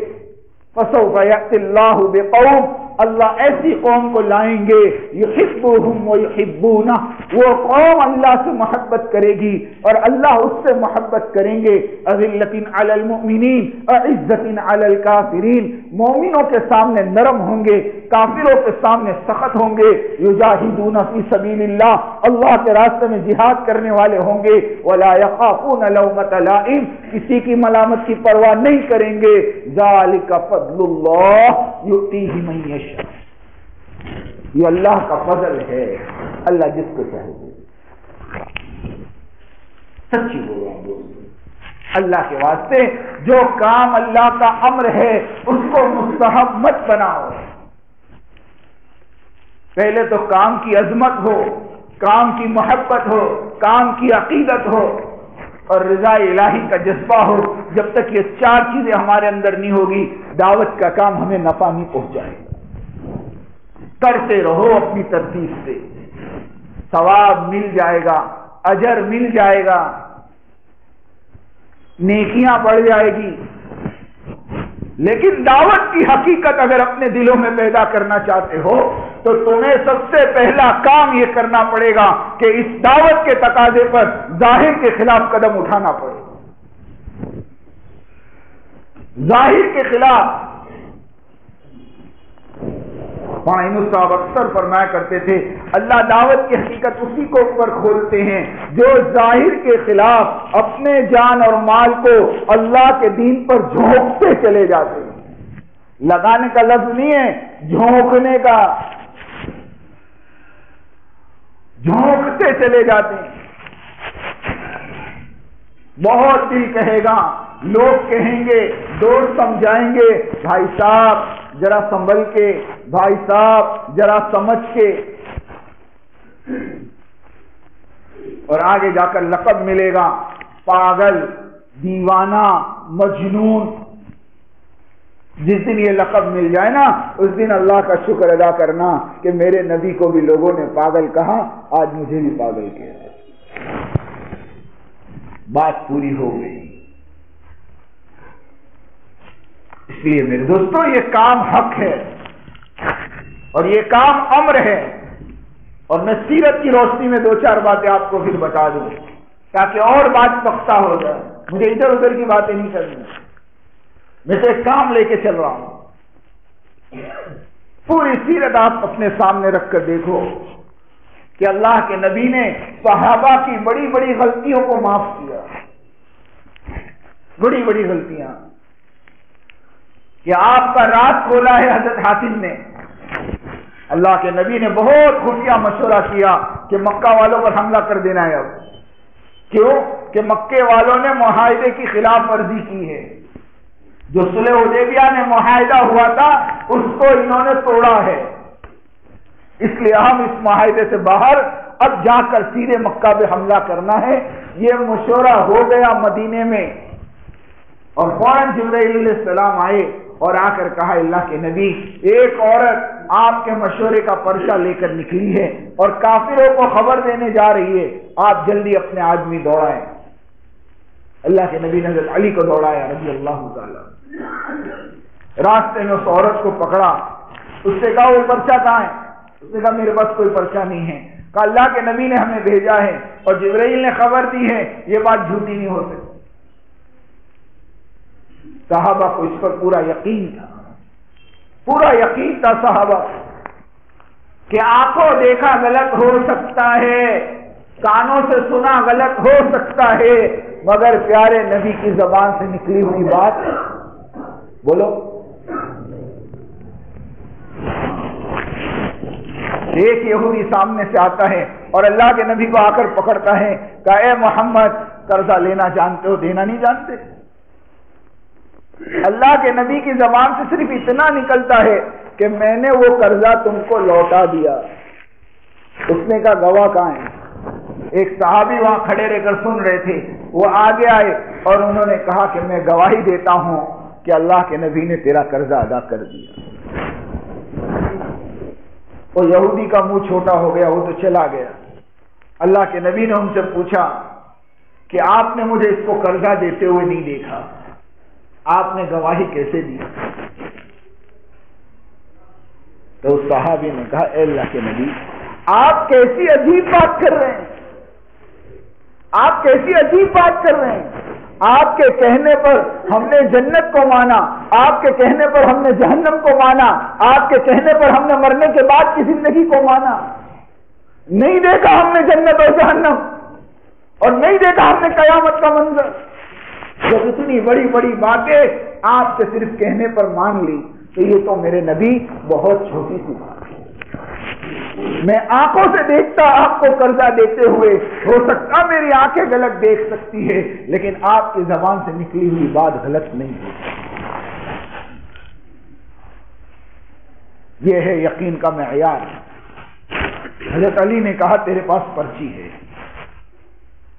Speaker 1: فسوف یأتی اللہ بقوم، اللہ ایسی قوم کو لائیں گے یحبوہم ویحبونہ، وہ قوم اللہ سے محبت کرے گی اور اللہ اس سے محبت کریں گے. اذلۃ علی المؤمنین اعزۃ علی الکافرین، مومنوں کے سامنے نرم ہوں گے، کافروں کے سامنے سخت ہوں گے. یجاہدون فی سبیل اللہ، اللہ کے راستے میں جہاد کرنے والے ہوں گے. ولا یخافون لومۃ لائم، کسی کی ملامت کی پرواہ نہیں کریں گے. ذالک فضل اللہ یؤتیہ من یشاء، یہ اللہ کا فضل ہے، اللہ جس کو چاہے دے. سچی بول رہا ہوں دوستو، اللہ کے واسطے جو کام اللہ کا امر ہے اس کو مستحب مت بناؤ. پہلے تو کام کی عظمت ہو، کام کی محبت ہو، کام کی عقیدت ہو اور رضا الہی کا جذبہ ہو. جب تک یہ چار چیزیں ہمارے اندر نہیں ہوگی دعوت کا کام ہمیں نفع نہیں پہنچائے گا. کرتے رہو اپنی ترتیب سے، ثواب مل جائے گا، اجر مل جائے گا، نیکیاں بڑھ جائے گی. لیکن دعوت کی حقیقت اگر اپنے دلوں میں پیدا کرنا چاہتے ہو تو تمہیں سب سے پہلا کام یہ کرنا پڑے گا کہ اس دعوت کے تقاضے پر ظاہر کے خلاف قدم اٹھانا پڑے گا. ظاہر کے خلاف معنی صاحب اکثر فرمایا کرتے تھے اللہ دعوت کی حقیقت اسی کو اوپر کھولتے ہیں جو ظاہر کے خلاف اپنے جان اور مال کو اللہ کے دین پر جھونکتے چلے جاتے ہیں. لگانے کا لفظ نہیں ہے، جھونکنے کا، جھونکتے چلے جاتے ہیں. بہت دل کہے گا، لوگ کہیں گے، دوست سمجھائیں گے، بھائی صاحب ذرا سنبھل کے، بھائی صاحب ذرا سمجھ کے، اور آگے جا کر لقب ملے گا پاگل، دیوانہ، مجنون. جس دن یہ لقب مل جائے نا اس دن اللہ کا شکر ادا کرنا کہ میرے نبی کو بھی لوگوں نے پاگل کہا، آج مجھے بھی پاگل کہا. بات پوری ہو گئی. اس لیے میرے دوستو یہ کام حق ہے اور یہ کام امر ہے. اور میں سیرت کی روشنی میں دو چار باتیں آپ کو پھر بتا دوں تاکہ اور بات پختہ ہو جائے. مجھے ادھر ادھر کی باتیں نہیں کرنی، میں تو ایک کام لے کے چل رہا ہوں. پوری سیرت آپ اپنے سامنے رکھ کر دیکھو کہ اللہ کے نبی نے صحابہ کی بڑی بڑی غلطیوں کو معاف کیا. بڑی بڑی غلطیاں کہ آپ کا راز کھولا ہے حضرت حاتم نے. اللہ کے نبی نے بہت خفیہ مشورہ کیا کہ مکہ والوں پر حملہ کر دینا ہے. اب کیوں کہ مکے والوں نے معاہدے کی خلاف ورزی کی ہے. جو صلح حدیبیہ میں معاہدہ ہوا تھا اس کو انہوں نے توڑا ہے، اس لیے ہم اس معاہدے سے باہر اب جا کر سیدھے مکہ پہ حملہ کرنا ہے. یہ مشورہ ہو گیا مدینے میں اور فوراً جبرائیل علیہ السلام آئے اور آ کر کہا اللہ کے نبی ایک عورت آپ کے مشورے کا پرچہ لے کر نکلی ہے اور کافروں کو خبر دینے جا رہی ہے، آپ جلدی اپنے آدمی دوڑائیں. اللہ کے نبی نے حضرت علی کو دوڑایا رضی اللہ تعالی. راستے میں اس عورت کو پکڑا، اس سے کہا وہ پرچہ کہاں ہے؟ اس نے کہا میرے پاس کوئی پرچہ نہیں ہے. کہا اللہ کے نبی نے ہمیں بھیجا ہے اور جبرائیل نے خبر دی ہے، یہ بات جھوٹی نہیں ہو سکتی. صحابہ کو اس پر پورا یقین تھا، پورا یقین تھا صحابہ کہ آنکھوں دیکھا غلط ہو سکتا ہے، کانوں سے سنا غلط ہو سکتا ہے، مگر پیارے نبی کی زبان سے نکلی ہوئی بات بولو. ایک یہودی سامنے سے آتا ہے اور اللہ کے نبی کو آ کر پکڑتا ہے کہ اے محمد قرضہ لینا جانتے ہو دینا نہیں جانتے؟ اللہ کے نبی کی زبان سے صرف اتنا نکلتا ہے کہ میں نے وہ قرضہ تم کو لوٹا دیا. اس نے کہا گواہ کہاں ہے؟ ایک صحابی وہاں کھڑے رہ کر سن رہے تھے، وہ آگے آئے اور انہوں نے کہا کہ میں گواہی دیتا ہوں کہ اللہ کے نبی نے تیرا قرضہ ادا کر دیا. وہ یہودی کا منہ چھوٹا ہو گیا، وہ تو چلا گیا. اللہ کے نبی نے ان سے پوچھا کہ آپ نے مجھے اس کو قرضہ دیتے ہوئے نہیں دیکھا، آپ نے گواہی کیسے دی؟ تو اس صحابی نے کہا اے اللہ کے نبی آپ کیسی عجیب بات کر رہے ہیں، آپ کیسی عجیب بات کر رہے ہیں، آپ کے کہنے پر ہم نے جنت کو مانا، آپ کے کہنے پر ہم نے جہنم کو مانا، آپ کے کہنے پر ہم نے مرنے کے بعد کی زندگی کو مانا، نہیں دیکھا ہم نے جنت اور جہنم، اور نہیں دیکھا ہم نے قیامت کا منظر۔ جب اتنی بڑی بڑی باتیں آپ سے صرف کہنے پر مان لی تو یہ تو میرے نبی بہت چھوٹی سی بات ہے۔ میں آنکھوں سے دیکھتا آپ کو قرضہ دیتے ہوئے، ہو سکتا میری آنکھیں غلط دیکھ سکتی ہے، لیکن آپ کی زبان سے نکلی ہوئی بات غلط نہیں ہوتی۔ یہ ہے یقین کا معیار۔ حضرت علی نے کہا تیرے پاس پرچی ہے۔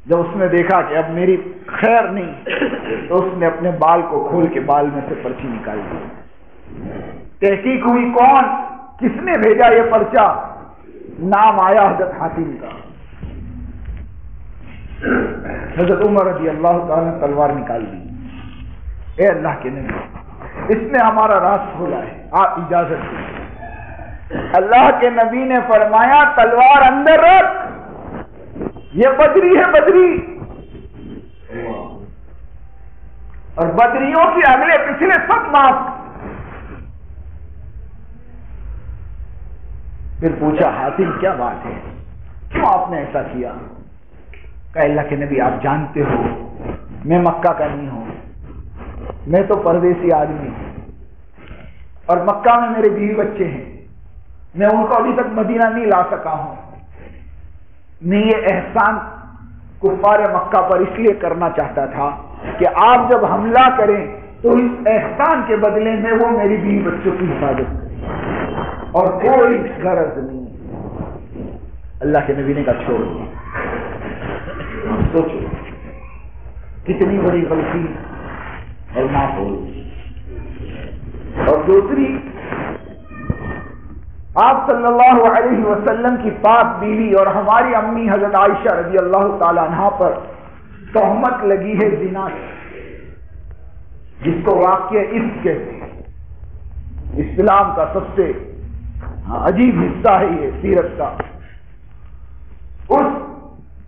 Speaker 1: جب اس نے دیکھا کہ اب میری خیر نہیں تو اس نے اپنے بال کو کھول کے بال میں سے پرچی نکال دی۔ تحقیق ہوئی کون، کس نے بھیجا یہ پرچہ، نام آیا حضرت حاتم کا۔ حضرت عمر رضی اللہ تعالیٰ نے تلوار نکال دی۔ اے اللہ کے نبی اس نے ہمارا راز کھولا ہے، آپ اجازت دیں۔ اللہ کے نبی نے فرمایا تلوار اندر رکھ، یہ بدری ہے بدری، اور بدریوں کی اگلے پچھلے سب معاف۔ پھر پوچھا حاتم کیا بات ہے، کیوں آپ نے ایسا کیا؟ کہ اللہ کے نبی آپ جانتے ہو میں مکہ کا نہیں ہوں، میں تو پردیسی آدمی ہوں، اور مکہ میں میرے بیوی بچے ہیں، میں ان کو ابھی تک مدینہ نہیں لا سکا ہوں۔ میں یہ احسان کفار مکہ پر اس لیے کرنا چاہتا تھا کہ آپ جب حملہ کریں تو اس احسان کے بدلے میں وہ میری بیوی بچوں کی حفاظت کریں، اور کوئی غرض نہیں۔ اللہ کے نبی نے کہا چھوڑ دو۔ سوچو کتنی بڑی غلطی اور معاف ہو۔ اور دوسری، آپ صلی اللہ علیہ وسلم کی پاک بیوی اور ہماری امی حضرت عائشہ رضی اللہ تعالی عنہا پر تہمت لگی ہے زنا کی، جس کو واقعہ عفق کہتے ہیں۔ اسلام کا سب سے عجیب حصہ ہے یہ سیرت کا۔ اس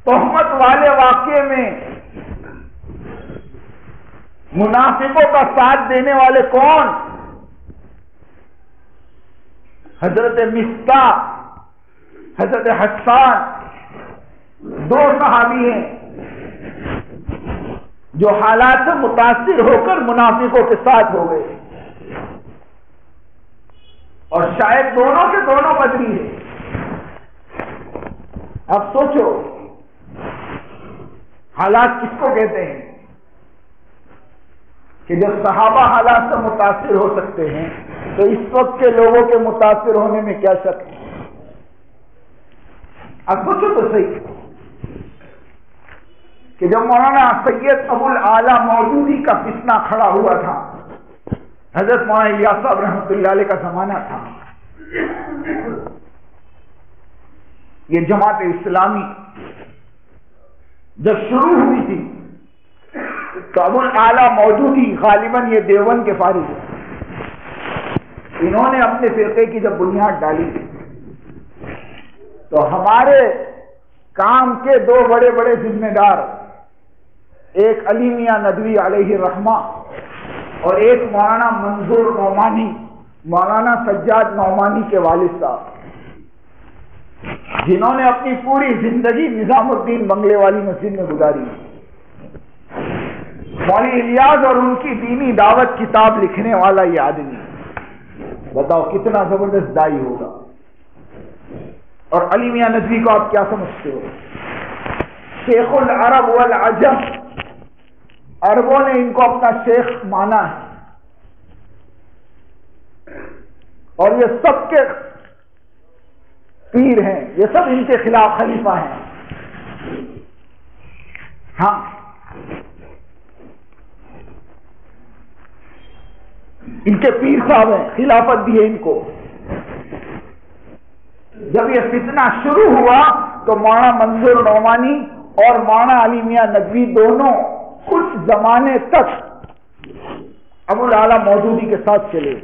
Speaker 1: تہمت والے واقعے میں منافقوں کا ساتھ دینے والے کون؟ حضرت مصطح، حضرت حسان، دو صحابی ہیں جو حالات سے متاثر ہو کر منافقوں کے ساتھ ہو گئے، اور شاید دونوں کے دونوں بدری ہیں۔ اب سوچو حالات کس کو کہتے ہیں کہ جب صحابہ حالات سے متاثر ہو سکتے ہیں تو اس وقت کے لوگوں کے متاثر ہونے میں کیا شک ہے؟ اب سوچو تو صحیح کہ جب مولانا سید ابو الاعلی مودودی کا فتنہ کھڑا ہوا تھا، حضرت مولانا الیاس صاحب رحمۃ اللہ علیہ کا زمانہ تھا، یہ جماعت اسلامی جب شروع ہوئی تھی تو ابو الاعلی مودودی غالباً یہ دیوبند کے فارغ ہیں، انہوں نے اپنے فرقے کی جب بنیاد ڈالی تو ہمارے کام کے دو بڑے بڑے ذمہ دار، ایک علی میاں ندوی علیہ الرحمہ اور ایک مولانا منظور نعمانی، مولانا سجاد نعمانی کے والد صاحب، جنہوں نے اپنی پوری زندگی نظام الدین بنگلے والی مسجد میں گزاری۔ مولوی الیاس اور ان کی دینی دعوت کتاب لکھنے والا یہ آدمی، بتاؤ کتنا زبردست دائی ہوگا۔ اور علی میاں ندوی کو آپ کیا سمجھتے ہو؟ شیخ العرب والعجم، عربوں نے ان کو اپنا شیخ مانا ہے، اور یہ سب کے پیر ہیں، یہ سب ان کے خلاف خلیفہ ہیں۔ ہاں ان کے پیر صاحب ہیں، خلافت دی ہے ان کو۔ جب یہ فتنہ شروع ہوا تو مولانا منظور نعمانی اور مولانا علی میاں ندوی دونوں کچھ زمانے تک ابو الاعلی مودودی کے ساتھ چلے،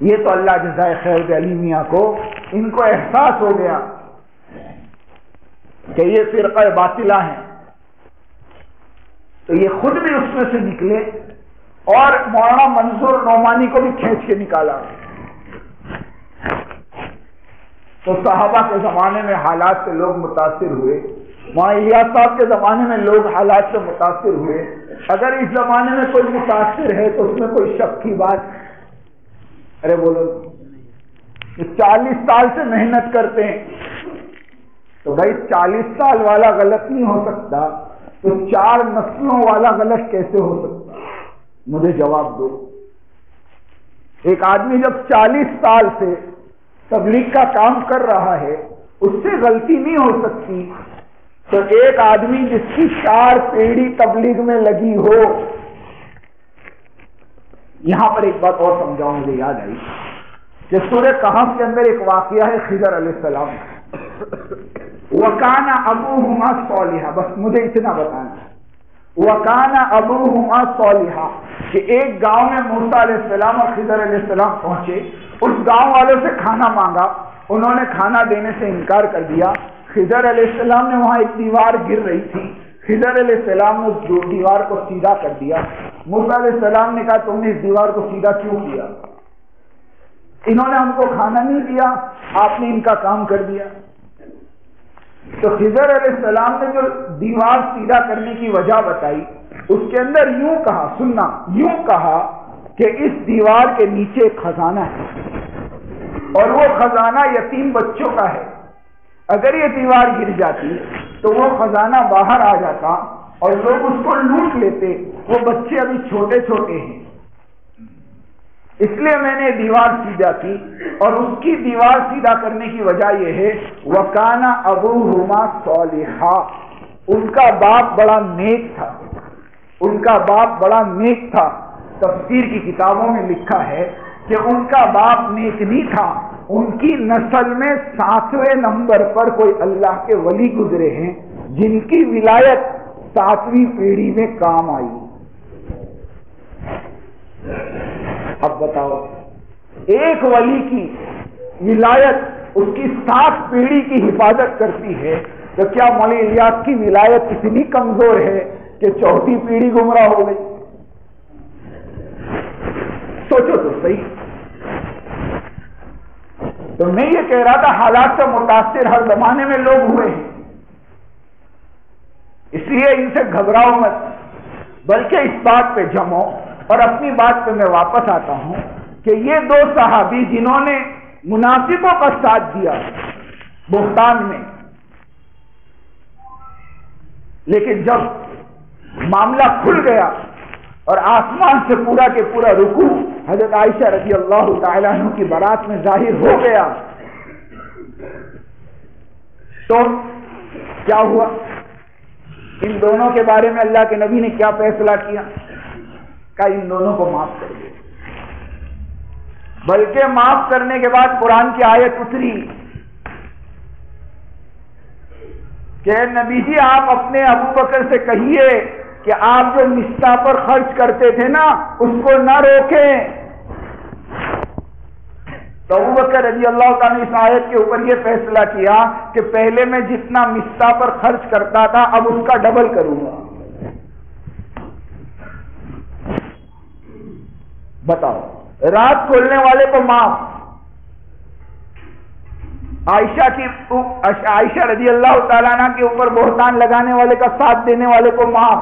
Speaker 1: یہ تو اللہ جزائے خیر دے علی میاں کو، ان کو احساس ہو گیا کہ یہ فرقہ باطلہ ہیں، تو یہ خود بھی اس میں سے نکلے اور مولانا منصور نعمانی کو بھی کھینچ کے نکالا۔ تو صحابہ کے زمانے میں حالات سے لوگ متاثر ہوئے، مولانا الیاس صاحب کے زمانے میں لوگ حالات سے متاثر ہوئے، اگر اس زمانے میں کوئی متاثر ہے تو اس میں کوئی شک کی بات؟ ارے بولو، 40 سال سے محنت کرتے ہیں تو بھائی 40 سال والا غلط نہیں ہو سکتا تو 4 نسلوں والا غلط کیسے ہو سکتا؟ مجھے جواب دو۔ ایک آدمی جب 40 سال سے تبلیغ کا کام کر رہا ہے اس سے غلطی نہیں ہو سکتی، تو ایک آدمی جس کی 4 پیڑھی تبلیغ میں لگی ہو۔ یہاں پر ایک بات اور سمجھاؤں، مجھے یاد آئی کہ سورہ کہف کے اندر ایک واقعہ ہے خضر علیہ السلام، وَكَانَ أَبُوهُمَا صَالِحًا، بس مجھے اتنا بتانا، وَكَانَ أَبُوهُمَا صَالِحًا، کہ ایک گاؤں میں موسیٰ علیہ السلام اور خضر علیہ السلام پہنچے، اس گاؤں والوں سے کھانا مانگا، انہوں نے کھانا دینے سے انکار کر دیا۔ خضر علیہ السلام نے وہاں ایک دیوار گر رہی تھی، خضر علیہ السلام نے اس دیوار کو سیدھا کر دیا۔ موسیٰ علیہ السلام نے کہا تم نے اس دیوار کو سیدھا کیوں کیا؟ انہوں نے ہم کو کھانا نہیں دیا، آپ نے ان کا کام کر دیا۔ تو خضر علیہ السلام نے جو دیوار سیدھا کرنے کی وجہ بتائی، اس کے اندر یوں کہا، سننا، یوں کہا کہ اس دیوار کے نیچے ایک خزانہ ہے اور وہ خزانہ یتیم بچوں کا ہے، اگر یہ دیوار گر جاتی تو وہ خزانہ باہر آ جاتا اور لوگ اس کو لوٹ لیتے، وہ بچے ابھی چھوٹے چھوٹے ہیں، اس لیے میں نے دیوار سیدھا کی۔ اور اس کی دیوار سیدھا کرنے کی وجہ یہ ہے وَكَانَ أَبُوهُمَا صَالِحًا، ان کا باپ بڑا نیک تھا، ان کا باپ بڑا نیک تھا۔ تفسیر کی کتابوں میں لکھا ہے کہ ان کا باپ نیک نہیں تھا، ان کی نسل میں 7ویں نمبر پر کوئی اللہ کے ولی گزرے ہیں جن کی ولایت 7ویں پیڑھی میں کام آئی۔ اب بتاؤ، ایک ولی کی ولایت اس کی 7 پیڑھی کی حفاظت کرتی ہے، تو کیا مولانا الیاس کی ولایت اتنی کمزور ہے کہ 4تھی پیڑھی گمراہ ہو گئی؟ سوچو تو صحیح۔ تو میں یہ کہہ رہا تھا حالات سے متاثر ہر زمانے میں لوگ ہوئے ہیں، اس لیے ان سے گھبراؤ مت، بلکہ اس بات پہ جمو۔ اور اپنی بات پہ میں واپس آتا ہوں کہ یہ 2 صحابی جنہوں نے منافقوں کا ساتھ دیا بہتان میں، لیکن جب معاملہ کھل گیا اور آسمان سے پورا کے پورا رکوع حضرت عائشہ رضی اللہ تعالی عنہ کی بارات میں ظاہر ہو گیا، تو کیا ہوا؟ ان دونوں کے بارے میں اللہ کے نبی نے کیا فیصلہ کیا؟ کہ ان دونوں کو معاف کر دے، بلکہ معاف کرنے کے بعد قرآن کی آیت اتری کہ نبی جی آپ اپنے ابو بکر سے کہیے کہ آپ جو مصطفیٰ پر خرچ کرتے تھے نا اس کو نہ روکیں۔ تو ابو بکر رضی اللہ تعالیٰ نے اس آیت کے اوپر یہ فیصلہ کیا کہ پہلے میں جتنا مصطفیٰ پر خرچ کرتا تھا اب اس کا ڈبل کروں گا۔ بتاؤ، رات کھولنے والے کو معاف، عائشہ رضی اللہ تعالیٰ عنہ کے اوپر بہتان لگانے والے کا ساتھ دینے والے کو معاف۔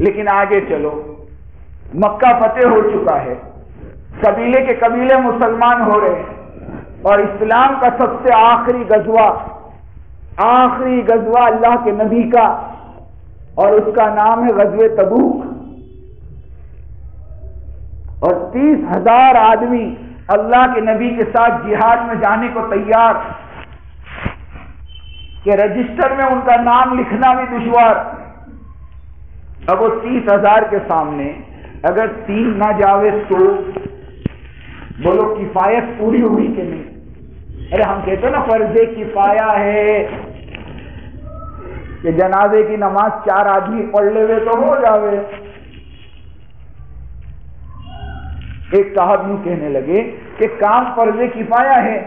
Speaker 1: لیکن آگے چلو، مکہ فتح ہو چکا ہے، قبیلے کے قبیلے مسلمان ہو رہے ہیں، اور اسلام کا سب سے آخری غزوہ اللہ کے نبی کا، اور اس کا نام ہے غزوہ تبوک، اور 30,000 آدمی اللہ کے نبی کے ساتھ جہاد میں جانے کو تیار، کہ رجسٹر میں ان کا نام لکھنا بھی دشوار۔ اب وہ 30,000 کے سامنے اگر 3 نہ جاوے تو بولو کفایت پوری ہوئی کہ نہیں؟ ارے ہم کہتے ہیں نا فرض کفایہ ہے کہ جنازے کی نماز 4 آدمی پڑھ لے تو ہو جاوے، ایک صاحب یوں کہنے لگے کہ کام فرض کفایہ ہے،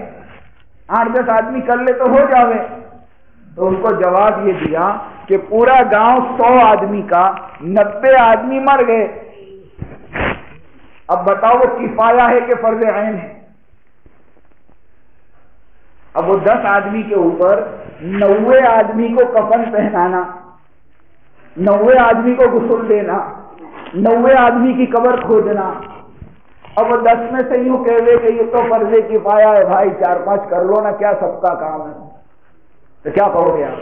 Speaker 1: 8-10 آدمی کر لے تو ہو جاوے. تو ان کو جواب یہ دیا کہ پورا گاؤں 100 آدمی کا 90 آدمی مر گئے، اب بتاؤ وہ کفایہ ہے کہ فرض عین ہے؟ اب وہ 10 آدمی کے اوپر 90 آدمی کو کفن پہنانا، 90 آدمی کو غسل دینا، 90 آدمی کی قبر کھودنا. اب وہ 10 میں سے یوں کہہ دے کہ یہ تو فرض کفایہ ہے بھائی، 4-5 کر لو نا، کیا سب کا کام ہے؟ تو کیا کہو گے آپ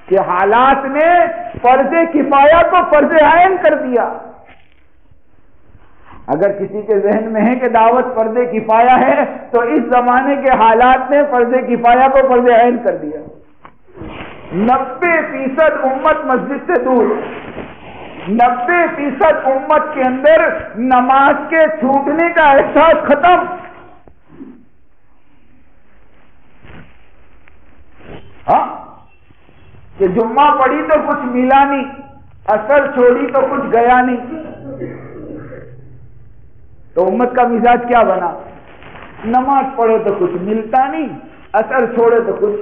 Speaker 1: کہ حالات نے فرض کفایہ کو فرض عین کر دیا؟ اگر کسی کے ذہن میں ہے کہ دعوت فرض کفایہ ہے تو اس زمانے کے حالات نے فرض کفایہ کو فرض عین کر دیا. 90% امت مسجد سے دور، 90% امت کے اندر نماز کے چھوٹنے کا احساس ختم. ہاں کہ جمعہ پڑھی تو کچھ ملا نہیں، اثر چھوڑی تو کچھ گیا نہیں. تو امت کا مزاج کیا بنا؟ نماز پڑھے تو کچھ ملتا نہیں، اثر چھوڑے تو کچھ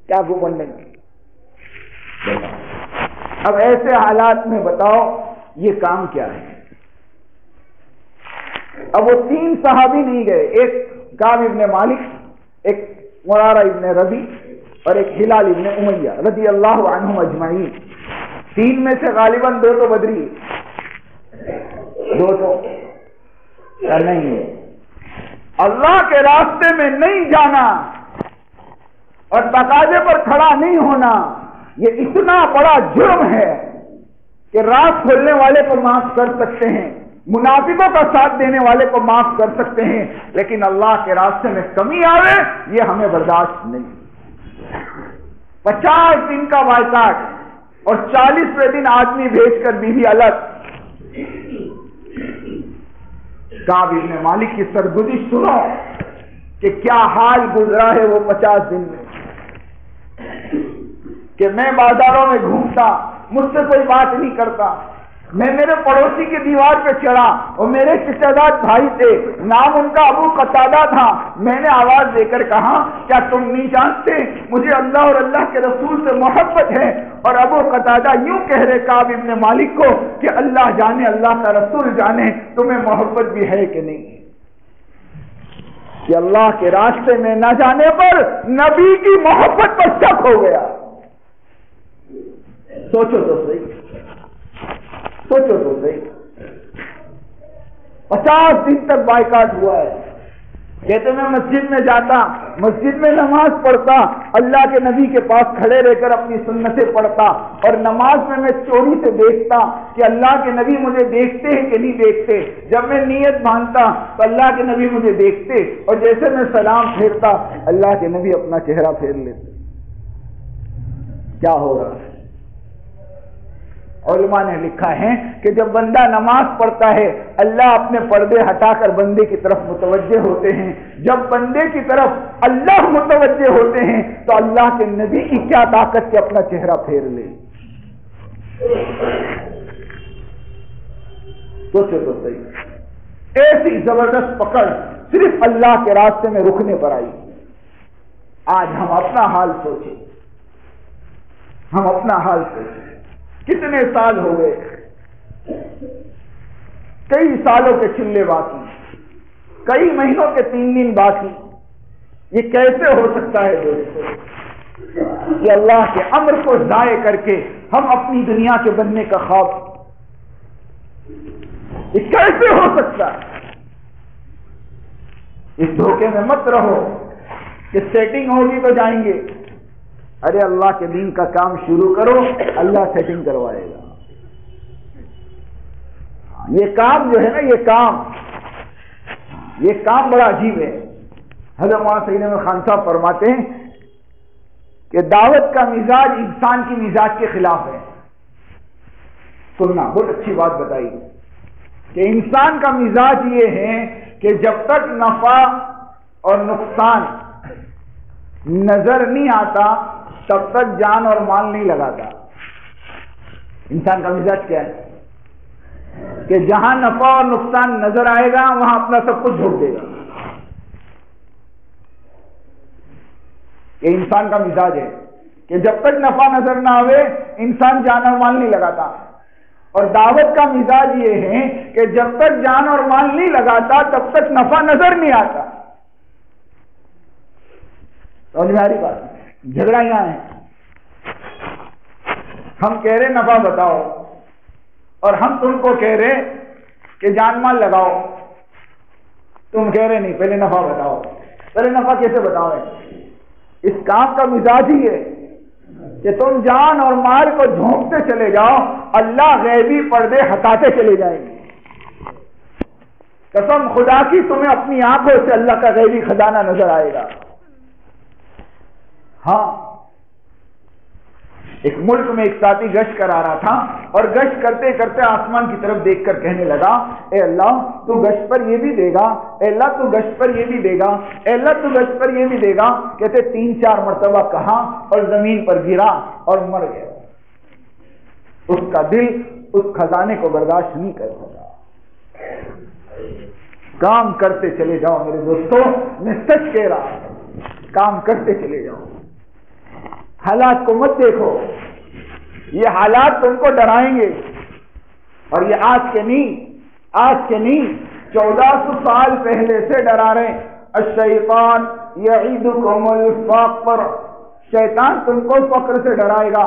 Speaker 1: کیا وہ بننے گا. اب ایسے حالات میں بتاؤ یہ کام کیا ہے؟ اب وہ 3 صحابی نہیں گئے، ایک کعب ابن مالک، ایک مرارہ ابن ربی اور ایک ہلال ابن امیہ رضی اللہ عنہم اجمعین. 3 میں سے غالباً 2 تو بدری، 2 تو نہیں ہے. اللہ کے راستے میں نہیں جانا اور تقاضے پر کھڑا نہیں ہونا یہ اتنا بڑا جرم ہے کہ راز کھولنے والے کو معاف کر سکتے ہیں، منافقوں کا ساتھ دینے والے کو معاف کر سکتے ہیں، لیکن اللہ کے راستے میں کمی آوے یہ ہمیں برداشت نہیں. 50 دن کا بائیکاٹ اور 40ویں دن آدمی بھیج کر بیوی الگ. کعب ابن مالک کی سرگزشت سنو کہ کیا حال گزرا ہے وہ 50 دن میں. کہ میں بازاروں میں گھومتا، مجھ سے کوئی بات نہیں کرتا، میں میرے پڑوسی کی دیوار پہ چڑھا، اور میرے چچا زاد بھائی تھے، نام ان کا ابو قتادہ تھا. میں نے آواز دے کر کہا کیا تم نہیں جانتے مجھے اللہ اور اللہ کے رسول سے محبت ہے؟ اور ابو قتادہ یوں کہہ رہے کعب ابن مالک کو کہ اللہ جانے اللہ کا رسول جانے تمہیں محبت بھی ہے کہ نہیں. کہ اللہ کے راستے میں نہ جانے پر نبی کی محبت پر شک ہو گیا. سوچو تو صحیح، سوچو تو صحیح. 50 دن تک بائیکاٹ ہوا ہے. کہتے میں مسجد میں جاتا، مسجد میں نماز پڑھتا، اللہ کے نبی کے پاس کھڑے رہ کر اپنی سنتیں پڑھتا، اور نماز میں چوری سے دیکھتا کہ اللہ کے نبی مجھے دیکھتے ہیں کہ نہیں دیکھتے. جب میں نیت باندھتا تو اللہ کے نبی مجھے دیکھتے، اور جیسے میں سلام پھیرتا اللہ کے نبی اپنا چہرہ پھیر لیتے. کیا ہو رہا ہے؟ علماء نے لکھا ہے کہ جب بندہ نماز پڑھتا ہے اللہ اپنے پردے ہٹا کر بندے کی طرف متوجہ ہوتے ہیں. جب بندے کی طرف اللہ متوجہ ہوتے ہیں تو اللہ کے نبی کی کیا طاقت کہ اپنا چہرہ پھیر لے. سوچو تو صحیح. ایسی زبردست پکڑ صرف اللہ کے راستے میں رکنے پر آئی. آج ہم اپنا حال سوچیں، ہم اپنا حال سوچیں. کتنے سال ہو گئے، کئی سالوں کے چلے باقی، کئی مہینوں کے 3 دن باقی. یہ کیسے ہو سکتا ہے دوستو کہ اللہ کے امر کو ضائع کر کے ہم اپنی دنیا کے بننے کا خواب، یہ کیسے ہو سکتا ہے؟ اس دھوکے میں مت رہو کہ سیٹنگ ہوگی تو جائیں گے. ارے اللہ کے دین کا کام شروع کرو، اللہ سیٹنگ کروائے گا. یہ کام جو ہے نا، یہ کام بڑا عجیب ہے. حضرت مولانا سید احمد خان صاحب فرماتے ہیں کہ دعوت کا مزاج انسان کی مزاج کے خلاف ہے. سننا، بہت اچھی بات بتائی کہ انسان کا مزاج یہ ہے کہ جب تک نفع اور نقصان نظر نہیں آتا تب تک جان اور مال نہیں لگاتا. انسان کا مزاج کیا ہے؟ کہ جہاں نفع اور نقصان نظر آئے گا وہاں اپنا سب کچھ جھوک دے گا. یہ انسان کا مزاج ہے کہ جب تک نفع نظر نہ آئے انسان جان اور مال نہیں لگاتا. اور دعوت کا مزاج یہ ہے کہ جب تک جان اور مال نہیں لگاتا تب تک نفع نظر نہیں آتا. سمجھ میں آ رہی بات؟ جھگڑا یہاں ہے. ہم کہہ رہے نفع بتاؤ اور ہم تم کو کہہ رہے کہ جان مال لگاؤ. تم کہہ رہے نہیں پہلے نفع بتاؤ. پہلے نفع کیسے بتاؤ؟ اس کام کا مزاج ہی ہے کہ تم جان اور مال کو جھونکتے چلے جاؤ، اللہ غیبی پردے ہٹاتے چلے جائیں گے. قسم خدا کی تمہیں اپنی آنکھوں سے اللہ کا غیبی خزانہ نظر آئے گا. ہاں، ایک ملک میں ایک ساتھی گشت کرا رہا تھا اور گشت کرتے کرتے آسمان کی طرف دیکھ کر کہنے لگا، اے اللہ تو گشت پر یہ بھی دے گا، اے اللہ تو گشت پر یہ بھی دے گا، اے اللہ تو گشت پر یہ بھی دے گا. کہتے 3-4 مرتبہ کہا اور زمین پر گرا اور مر گیا. اس کا دل اس خزانے کو برداشت نہیں کر سکا. کام کرتے چلے جاؤ میرے دوستوں، میں سچ کہہ رہا ہوں، کام کرتے چلے جاؤ. حالات کو مت دیکھو، یہ حالات تم کو ڈرائیں گے. اور یہ آج کے نہیں 1400 سال پہلے سے ڈرا رہے ہیں. الشیطان یعیدکم الفقر، شیطان تم کو فقر سے ڈرائے گا.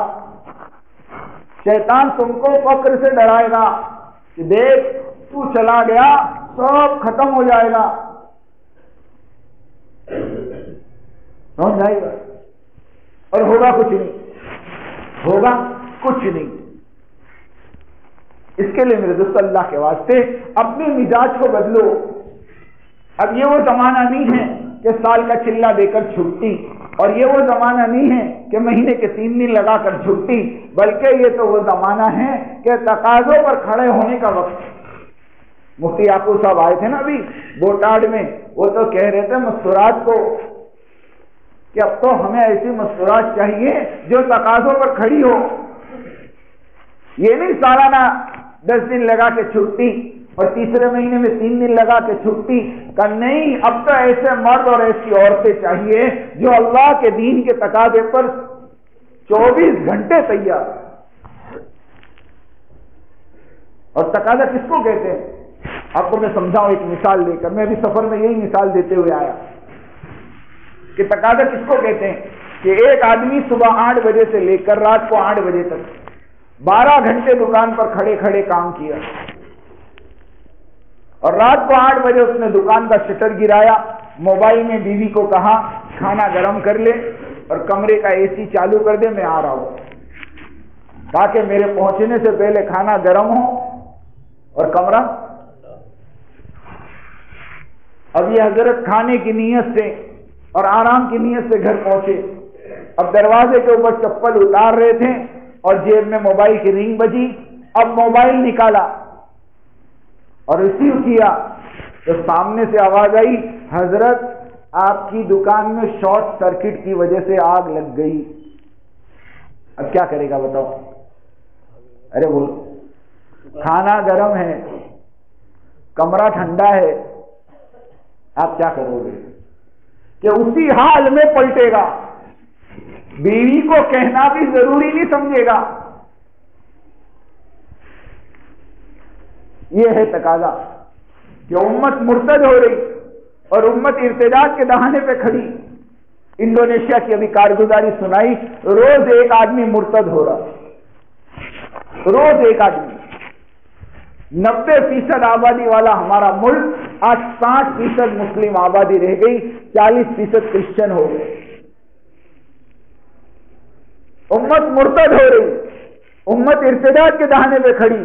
Speaker 1: شیطان تم کو فقر سے ڈرائے گا کہ دیکھ تو چلا گیا سب ختم ہو جائے گا. سمجھ آئے گا؟ اور ہوگا کچھ نہیں. اس کے لیے میرے دوست اللہ کے واسطے اپنے مزاج کو بدلو. اب یہ وہ زمانہ نہیں ہے کہ سال کا چلہ دے کر چھٹی، اور یہ وہ زمانہ نہیں ہے کہ مہینے کے 3 دن لگا کر چھٹی، بلکہ یہ تو وہ زمانہ ہے کہ تقاضوں پر کھڑے ہونے کا وقت. مفتی یعقوب صاحب آئے تھے نا ابھی بوٹاڈ میں، وہ تو کہہ رہے تھے مستورات کو کہ اب تو ہمیں ایسی مستورات چاہیے جو تقاضوں پر کھڑی ہو. یہ نہیں سالانہ 10 دن لگا کے چھٹی اور تیسرے مہینے میں 3 دن لگا کے چھٹی کا نہیں. اب تو ایسے مرد اور ایسی عورتیں چاہیے جو اللہ کے دین کے تقاضے پر 24 گھنٹے تیار. اور تقاضا کس کو کہتے ہیں؟ آپ کو میں سمجھاؤں ایک مثال دے کر. میں بھی سفر میں یہی مثال دیتے ہوئے آیا کہ تقاضا کس کو کہتے ہیں کہ ایک آدمی صبح 8 بجے سے لے کر رات کو 8 بجے تک 12 گھنٹے دکان پر کھڑے کھڑے کام کیا، اور رات کو 8 بجے اس نے دکان کا شٹر گرایا، موبائل میں بیوی کو کہا کھانا گرم کر لے اور کمرے کا اے سی چالو کر دے، میں آ رہا ہوں، تاکہ میرے پہنچنے سے پہلے کھانا گرم ہو اور کمرہ. اب یہ حضرت کھانے کی نیت سے اور آرام کی نیت سے گھر پہنچے. اب دروازے کے اوپر چپل اتار رہے تھے اور جیب میں موبائل کی رنگ بجی. اب موبائل نکالا اور ریسیو کیا تو سامنے سے آواز آئی، حضرت آپ کی دکان میں شارٹ سرکٹ کی وجہ سے آگ لگ گئی. اب کیا کرے گا بتاؤ؟ ارے بولو، کھانا گرم ہے، کمرہ ٹھنڈا ہے، آپ کیا کرو گے؟ کہ اسی حال میں پلٹے گا. بیوی کو کہنا بھی ضروری نہیں سمجھے گا. یہ ہے تقاضا کہ امت مرتد ہو رہی اور امت ارتداد کے دہانے پہ کھڑی. انڈونیشیا کی ابھی کارگزاری سنائی، روز ایک آدمی مرتد ہو رہا، روز ایک آدمی. 90% آبادی والا ہمارا ملک آج 60% مسلم آبادی رہ گئی، 40% کرسچن ہو گئے. امت مرتد ہو رہی، امت ارتداد کے دہانے پہ کھڑی.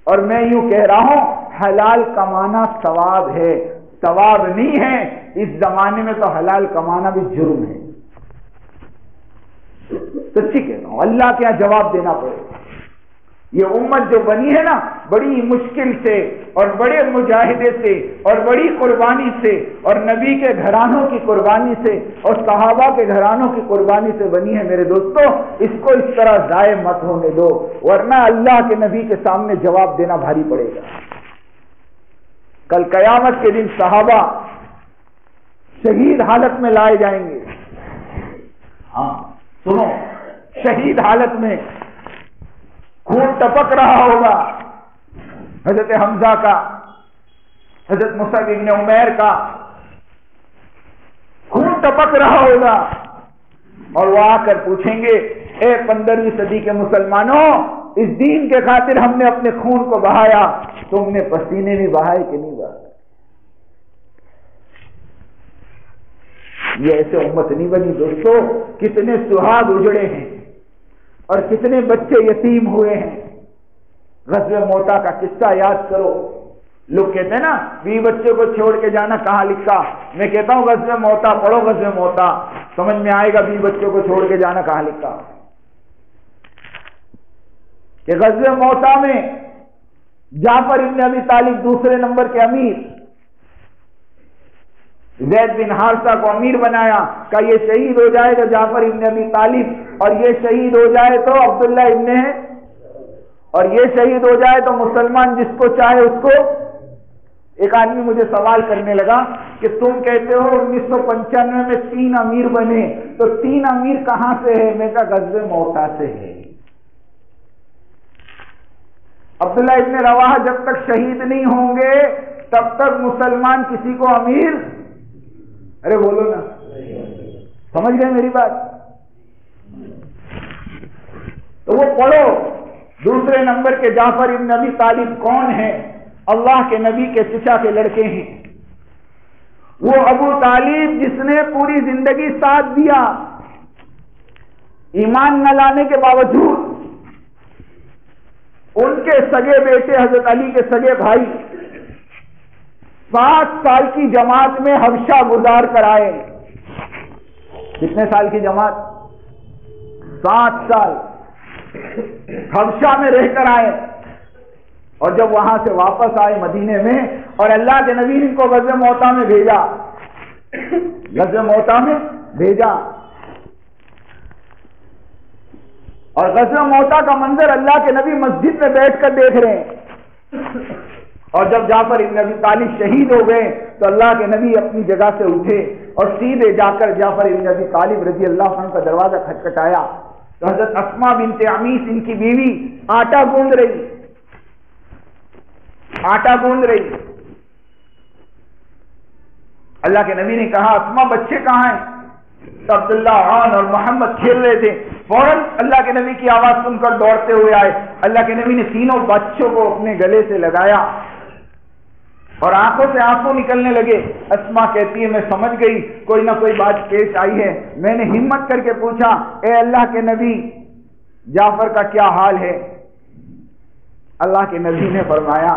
Speaker 1: اور میں یوں کہہ رہا ہوں حلال کمانا ثواب ہے، ثواب نہیں ہے. اس زمانے میں تو حلال کمانا بھی جرم ہے. سچی کہہ رہا ہوں، اللہ کے یہاں جواب دینا پڑے. یہ امت جو بنی ہے نا، بڑی مشکل سے اور بڑے مجاہدے سے اور بڑی قربانی سے اور نبی کے گھرانوں کی قربانی سے اور صحابہ کے گھرانوں کی قربانی سے بنی ہے میرے دوستو، اس کو اس طرح ضائع مت ہونے دو، ورنہ اللہ کے نبی کے سامنے جواب دینا بھاری پڑے گا۔ کل قیامت کے دن صحابہ شہید حالت میں لائے جائیں گے۔ ہاں سنو، شہید حالت میں خون ٹپک رہا ہوگا، حضرت حمزہ کا، حضرت مصعب بن عمیر کا خون ٹپک رہا ہوگا، اور وہ آ کر پوچھیں گے، اے 15ویں صدی کے مسلمانوں، اس دین کے خاطر ہم نے اپنے خون کو بہایا، تم نے پسینے بھی بہائے کہ نہیں بہائے؟ یہ ایسے امت نہیں بنی دوستو۔ کتنے سہاگ اجڑے ہیں اور کتنے بچے یتیم ہوئے ہیں۔ غزوہ موتا کا قصہ یاد کرو۔ لوگ کہتے ہیں نا بیوی بچے کو چھوڑ کے جانا کہاں لکھا؟ میں کہتا ہوں غزوہ موتا پڑھو، غزوہ موتا سمجھ میں آئے گا بیوی بچوں کو چھوڑ کے جانا کہاں لکھا۔ کہ غزوہ موتا میں جعفر ابن ابی طالب دوسرے نمبر کے امیر، زید بن حارثہ کو امیر بنایا، کہ یہ شہید ہو جائے تو جعفر ابن ابی طالب، اور یہ شہید ہو جائے تو عبداللہ ابن ہے، اور یہ شہید ہو جائے تو مسلمان جس کو چاہے اس کو۔ ایک آدمی مجھے سوال کرنے لگا کہ تم کہتے ہو 1995 میں 3 امیر بنے، تو 3 امیر کہاں سے ہے؟ میں کہا غزوہ موتا سے ہے۔ عبداللہ ابن رواحہ جب تک شہید نہیں ہوں گے تب تک مسلمان کسی کو امیر، ارے بولو نا، سمجھ گئے میری بات؟ تو وہ پڑھو، دوسرے نمبر کے جعفر ابن ابی طالب کون ہیں؟ اللہ کے نبی کے چچا کے لڑکے ہیں۔ وہ ابو طالب جس نے پوری زندگی ساتھ دیا، ایمان نہ لانے کے باوجود ان کے سگے بیٹے حضرت علی کے سگے بھائی 7 سال کی جماعت میں حبشہ گزار کر آئے۔ کتنے سال کی جماعت؟ 7 سال حبشہ میں رہ کر آئے، اور جب وہاں سے واپس آئے مدینے میں، اور اللہ کے نبی نے ان کو غزوہ موتا میں بھیجا، غزوہ موتا میں بھیجا، اور غزوہ موتا کا منظر اللہ کے نبی مسجد میں بیٹھ کر دیکھ رہے ہیں۔ اور جب جعفر ابن ابی طالب شہید ہو گئے تو اللہ کے نبی اپنی جگہ سے اٹھے اور سیدھے جا کر جعفر ابن ابی طالب رضی اللہ عنہ کا دروازہ کھٹکھٹایا، تو حضرت اسماء بنت عمیس ان کی بیوی آٹا گوندھ رہی۔ اللہ کے نبی نے کہا اسماء بچے کہاں ہیں؟ تو عبداللہ عون اور محمد کھیل رہے تھے۔ فوراً اللہ کے نبی کی آواز سن کر دوڑتے ہوئے آئے۔ اللہ کے نبی نے تینوں بچوں کو اپنے گلے سے لگایا اور آنکھوں سے آنسو نکلنے لگے۔ اسماء کہتی ہے میں سمجھ گئی کوئی نہ کوئی بات پیش آئی ہے، میں نے ہمت کر کے پوچھا اے اللہ کے نبی جعفر کا کیا حال ہے؟ اللہ کے نبی نے فرمایا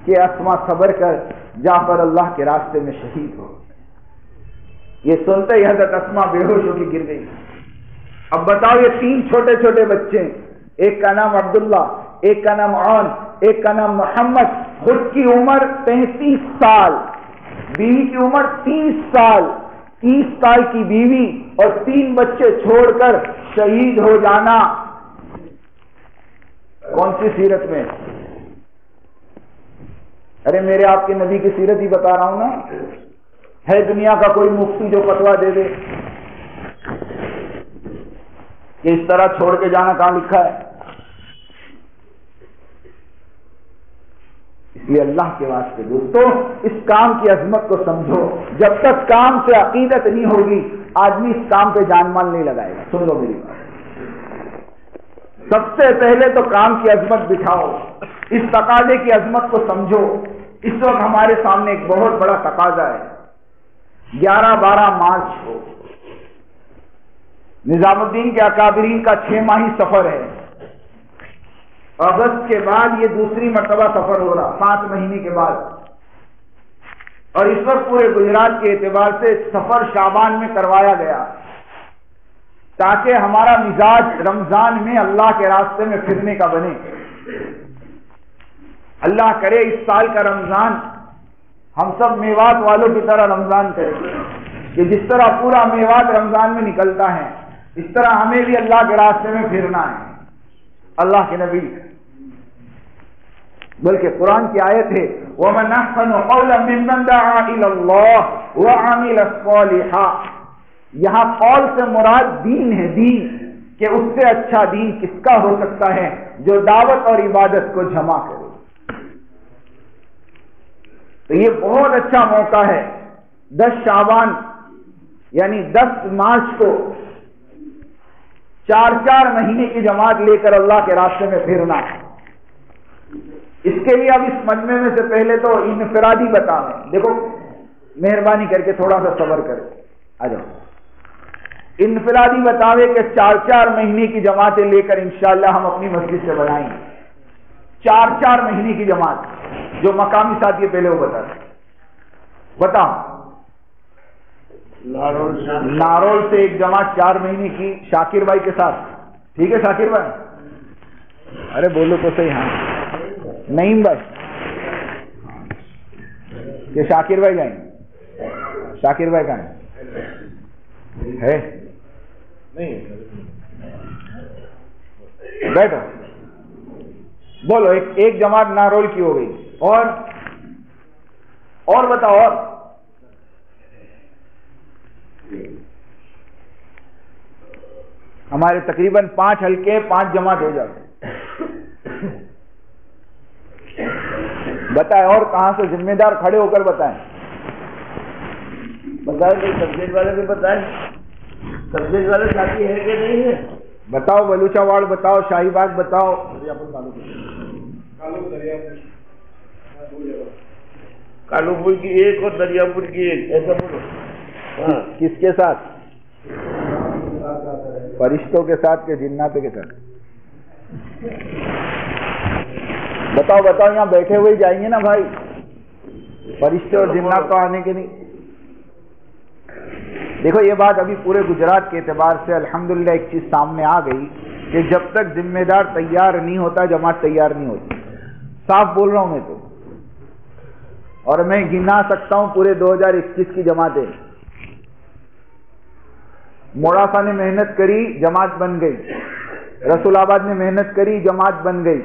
Speaker 1: کہ اسماء صبر کر، جعفر اللہ کے راستے میں شہید ہو۔ یہ سنتے ہی حضرت اسماء بے ہوش ہو کے گر گئی۔ اب بتاؤ یہ 3 چھوٹے چھوٹے بچے، ایک کا نام عبداللہ، ایک کا نام عون، ایک کا نام محمد، خود کی عمر 35 سال، بیوی کی عمر 30 سال، 30 سال کی بیوی اور 3 بچے چھوڑ کر شہید ہو جانا کون سی سیرت میں؟ ارے میرے آپ کے نبی کی سیرت ہی بتا رہا ہوں نا۔ ہے دنیا کا کوئی مفتی جو فتویٰ دے دے کہ اس طرح چھوڑ کے جانا کہاں لکھا ہے؟ اس لیے اللہ کے واسطے دوستو اس کام کی عظمت کو سمجھو۔ جب تک کام سے عقیدت نہیں ہوگی آدمی اس کام پہ جان مال نہیں لگائے گا۔ سن لو میری بات، سب سے پہلے تو کام کی عظمت بٹھاؤ، اس تقاضے کی عظمت کو سمجھو۔ اس وقت ہمارے سامنے ایک بہت بڑا تقاضا ہے، 11-12 مارچ کو نظام الدین کے اکابرین کا 6 ماہی سفر ہے۔ اگست کے بعد یہ دوسری مرتبہ سفر ہو رہا، 5 مہینے کے بعد، اور اس وقت پورے گجرات کے اعتبار سے سفر شعبان میں کروایا گیا تاکہ ہمارا مزاج رمضان میں اللہ کے راستے میں پھرنے کا بنے۔ اللہ کرے اس سال کا رمضان ہم سب میوات والوں کی طرح رمضان کریں کہ جس طرح پورا میوات رمضان میں نکلتا ہے اس طرح ہمیں بھی اللہ کے راستے میں پھرنا ہے. اللہ کے نبی بلکہ قرآن کی آیت ہے وَمَنْ أَحْسَنُ قَوْلًا مِّمَّنْ دَعَا إِلَى اللَّهِ وَعَمِلَ صَالِحًا. یہاں قول سے مراد دین ہے، دین، کہ اس سے اچھا دین کس کا ہو سکتا ہے جو دعوت اور عبادت کو جمع کرے. تو یہ بہت اچھا موقع ہے 10 شعبان یعنی 10 مارچ کو 4 مہینے کی جماعت لے کر اللہ کے راستے میں پھرنا. اس کے لیے اب اس مجمع میں سے پہلے تو انفرادی بتاویں. دیکھو مہربانی کر کے تھوڑا سا صبر کرے، آ جاؤ. انفرادی بتاوے کہ 4 مہینے کی جماعتیں لے کر انشاءاللہ ہم اپنی مسجد سے بنائیں گے. 4 مہینے کی جماعت جو مقامی ساتھی پہلے وہ بتاؤ. نارول سے ایک جماعت 4 مہینے کی شاکر بھائی کے ساتھ. ٹھیک ہے شاکر بھائی؟ ارے بولو تو صحیح. ہاں نعیم بھائی کہ شاکر بھائی جائیں گے؟ شاکر بھائی کہاں ہے؟ نہیں بیٹھو بولو. ایک جماعت نارول کی ہو گئی. اور بتاؤ. اور ہمارے تقریباً 5 حلقے 5 جماعت ہو جاتے. بتائیں اور کہاں سے ذمہ دار کھڑے ہو کر بتائیں.
Speaker 2: بتائیں سبجیکٹ والے بھی بتائیں. سبجیکٹ والے ساتھی ہے کہ نہیں ہے؟
Speaker 1: بتاؤ. بلوچا واڑ بتاؤ. شاہی باغ بتاؤ.
Speaker 2: کالو پور کی ایک اور دریا پور کی ایک. ایسا بولو.
Speaker 1: کس کے ساتھ؟ فرشتوں کے ساتھ کہ جناتوں کے ساتھ؟ بتاؤ. یہاں بیٹھے ہوئے جائیں گے نا بھائی. فرشتے اور جنات تو آنے کے نہیں. دیکھو یہ بات ابھی پورے گجرات کے اعتبار سے الحمدللہ ایک چیز سامنے آ گئی کہ جب تک ذمہ دار تیار نہیں ہوتا جماعت تیار نہیں ہوتی. صاف بول رہا ہوں میں تو. اور میں گنا سکتا ہوں پورے 2021 کی جماعتیں. موڑاسا نے محنت کری جماعت بن گئی. رسول آباد نے محنت کری جماعت بن گئی.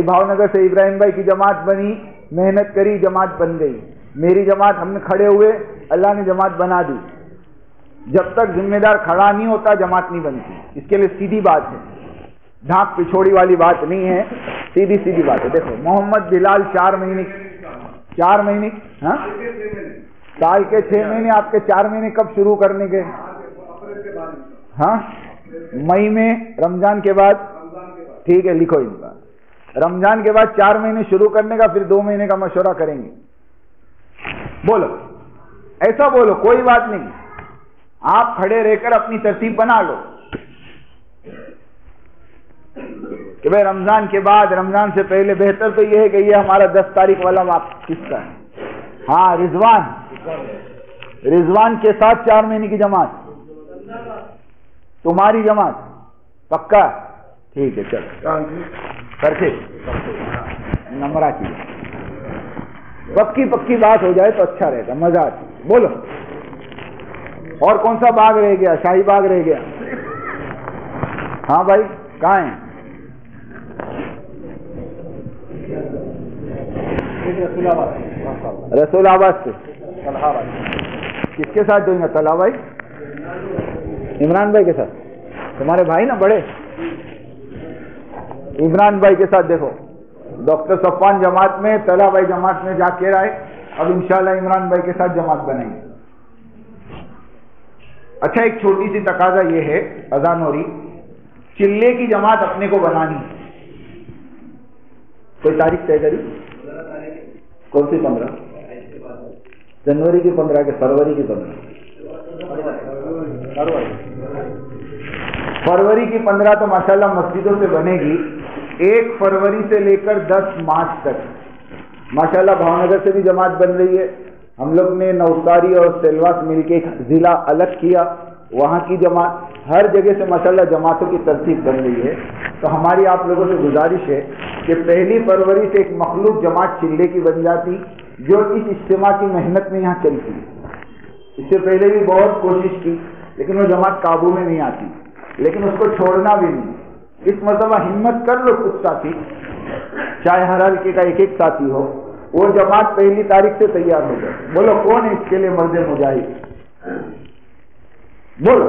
Speaker 1: بھاؤ نگر سے ابراہیم بھائی کی جماعت بنی، محنت کری جماعت بن گئی. میری جماعت ہم نے کھڑے ہوئے اللہ نے جماعت بنا دی. جب تک ذمہ دار کھڑا نہیں ہوتا جماعت نہیں بنتی. اس کے لیے سیدھی بات ہے، ڈھانک پچھوڑی والی بات نہیں ہے، سیدھی بات ہے. دیکھو محمد بلال 4 مہینے ہاں سال کے 6 مہینے. آپ کے 4 مہینے کب شروع کرنے کے؟ ہاں مئی میں رمضان کے بعد. ٹھیک ہے لکھو ان کا. رمضان کے بعد 4 مہینے شروع کرنے کا، پھر 2 مہینے کا مشورہ کریں گے. بولو ایسا بولو. کوئی بات نہیں، آپ کھڑے رہ کر اپنی ترتیب بنا لو کہ بھائی رمضان کے بعد رمضان سے پہلے بہتر تو یہ ہے کہ یہ ہمارا 10 تاریخ والا کس کا ہے؟ ہاں رضوان کے ساتھ 4 مہینے کی جماعت. تمہاری جماعت پکا؟ ٹھیک ہے چلو کر کے نمبر کی پکی بات ہو جائے تو اچھا رہتا، مزہ آتی. بولو اور کون سا باغ رہ گیا؟ شاہی باغ رہ گیا. ہاں بھائی کہاں ہیں؟ رسول آباد سے. کس کے ساتھ جوئیں گے؟ طلحہ بھائی عمران بھائی کے ساتھ. تمہارے بھائی نا بڑے عمران بھائی کے ساتھ. دیکھو ڈاکٹر صفوان جماعت میں، طلحہ بھائی جماعت میں جا کے آئے. اب انشاءاللہ عمران بھائی کے ساتھ جماعت بنائیں گے. اچھا ایک چھوٹی سی تقاضا یہ ہے، اذان ہو رہی، چلے کی جماعت اپنے کو بنانی. کوئی تاریخ طے کری؟ کون سی 15 جنوری کی 15 کہ فروری کی 15؟ فروری کی 15 تو ماشاءاللہ مسجدوں سے بنے گی. 1 فروری سے لے کر 10 مارچ تک ماشاءاللہ بھاؤ نگر سے بھی جماعت بن رہی ہے. ہم لوگ نے نوساری اور سیلواس مل کے ایک ضلع الگ کیا وہاں کی جماعت ہر جگہ سے ماشاءاللہ جماعتوں کی ترتیب بن رہی ہے. تو ہماری آپ لوگوں سے گزارش ہے کہ 1 فروری سے ایک مخلوق جماعت چلے کی بن جاتی جو اس اجتماع کی محنت میں یہاں چلتی. اس سے پہلے بھی بہت کوشش کی لیکن وہ جماعت قابو میں نہیں آتی. لیکن اس کو چھوڑنا بھی نہیں. اس مرتبہ ہمت کر لو کچھ ساتھی، چاہے ہر حلقے کا ایک ساتھی ہو، وہ جماعت 1 تاریخ سے تیار ہو جائے. بولو کون ہے اس کے لیے مرد مجاہد؟ بولو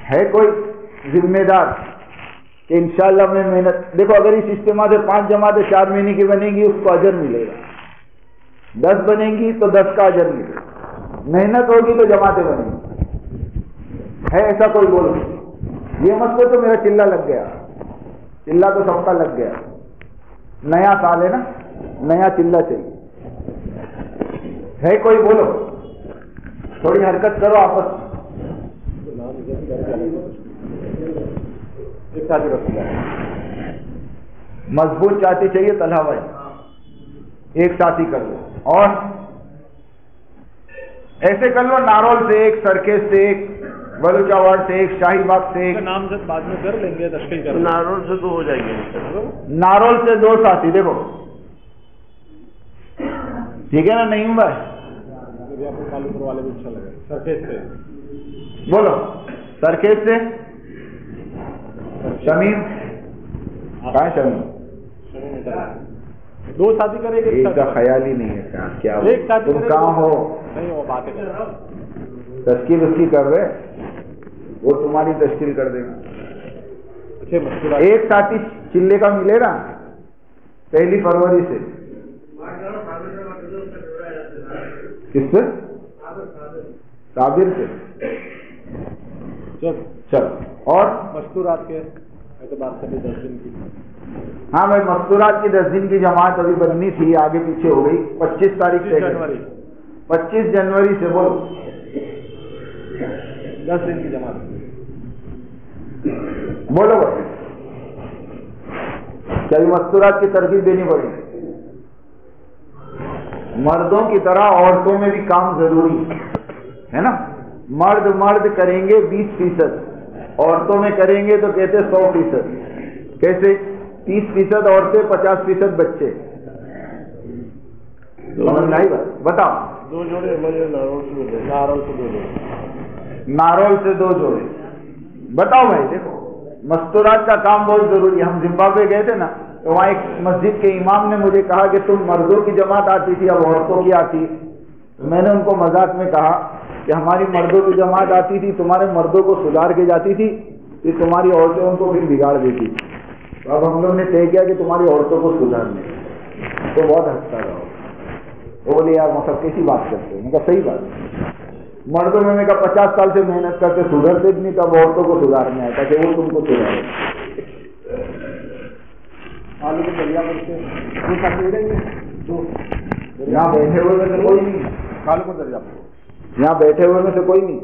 Speaker 1: ہے کوئی ذمہ دار کہ انشاءاللہ میں محنت. دیکھو اگر اس اجتماع سے 5 جماعتیں 4 مہینے کی بنے گی اس کو اجر ملے گا. 10 بنے گی تو 10 کا اجر ملے گا. محنت ہوگی تو جماعتیں بنیں گی. ہے ایسا کوئی؟ بولو. یہ مت تو میرا چلہ لگ گیا. چلہ تو سب کا لگ گیا. نیا سال ہے نا، نیا چلہ چاہیے. ہے کوئی؟ بولو. تھوڑی حرکت کرو آپس. مضبوط چاہتی چاہیے طلحہ بھائی، ایک ساتھی کر لو. اور ایسے کر لو، نارول سے ایک، سرکیز سے ایک، بلوچا وارڈ سے ایک، شاہی باغ سے ایک.
Speaker 3: نام سے بعد میں کر لیں گے تشکیل کر.
Speaker 2: نارول سے تو ہو جائے گی.
Speaker 1: نارول سے 2 ساتھی. دیکھو ٹھیک ہے نا نعیم بھائی؟
Speaker 3: کالوپور والے بھی اچھا لگے. سرکیز سے
Speaker 1: بولو. سرکیز سے شمیم. کہاں ہے شمیم؟
Speaker 3: 2 ساتھی کریں گے.
Speaker 1: ایک کا خیال ہی نہیں ہے. کیا
Speaker 3: ایک ساتھی
Speaker 1: تم کہاں ہو؟
Speaker 3: نہیں وہ باتیں کر
Speaker 1: تشکیل اس کی کر رہے، وہ تمہاری تشکیل کر دے گا. ایک ساتھی چلے کا ملے گا 1 فروری سے. کس سے؟ صابر سے. چل. اور
Speaker 3: مستورات کے اعتبار سے بھی 10 دن کی.
Speaker 1: ہاں بھائی مستورات کی 10 دن کی جماعت ابھی بننی تھی، آگے پیچھے ہو گئی. 25 تاریخ سے 25 جنوری سے. بولو
Speaker 3: 10 دن کی جماعت.
Speaker 1: بولو بھائی. کبھی مستورات کی ترغیب دینی پڑے گی. مردوں کی طرح عورتوں میں بھی کام ضروری ہے نا. مرد کریں گے 20%، عورتوں میں کریں گے تو کہتے 100%. کیسے؟ 30% عورتیں، 50% بچے. سمجھ میں آئی بات؟ بتاؤ.
Speaker 2: 2 جوڑے ہمارے
Speaker 1: نارول سے 2 جوڑے. بتاؤ بھائی. دیکھو مستورات کا کام بہت ضروری ہے. ہم زمبابوے گئے تھے نا، تو وہاں ایک مسجد کے امام نے مجھے کہا کہ تم مردوں کی جماعت آتی تھی اب عورتوں کی آتی. میں نے ان کو مذاق میں کہا کہ ہماری مردوں کی جماعت آتی تھی، تمہارے مردوں کو سدھار کے جاتی تھی، کہ تمہاری عورتیں ان کو پھر بگاڑ دیتی. تو اب ہم لوگ نے طے کیا کہ تمہاری عورتوں کو سدھارنے. تو بہت ہنستا رہا. وہ بولے یار مطلب کیسی بات کرتے ہیں؟ میں کہا صحیح بات. مردوں میں کہا 50 سال سے محنت کر کے سدھرتے بھی نہیں، تب عورتوں کو سدھارنے آیا تھا کہ وہ تم کو سدھارے.
Speaker 3: آلو کے دریا پڑتے
Speaker 1: یہاں بیٹھے ہوئے میں سے کوئی نہیں.
Speaker 3: کالوپور دریا
Speaker 1: یہاں بیٹھے ہوئے میں سے کوئی نہیں.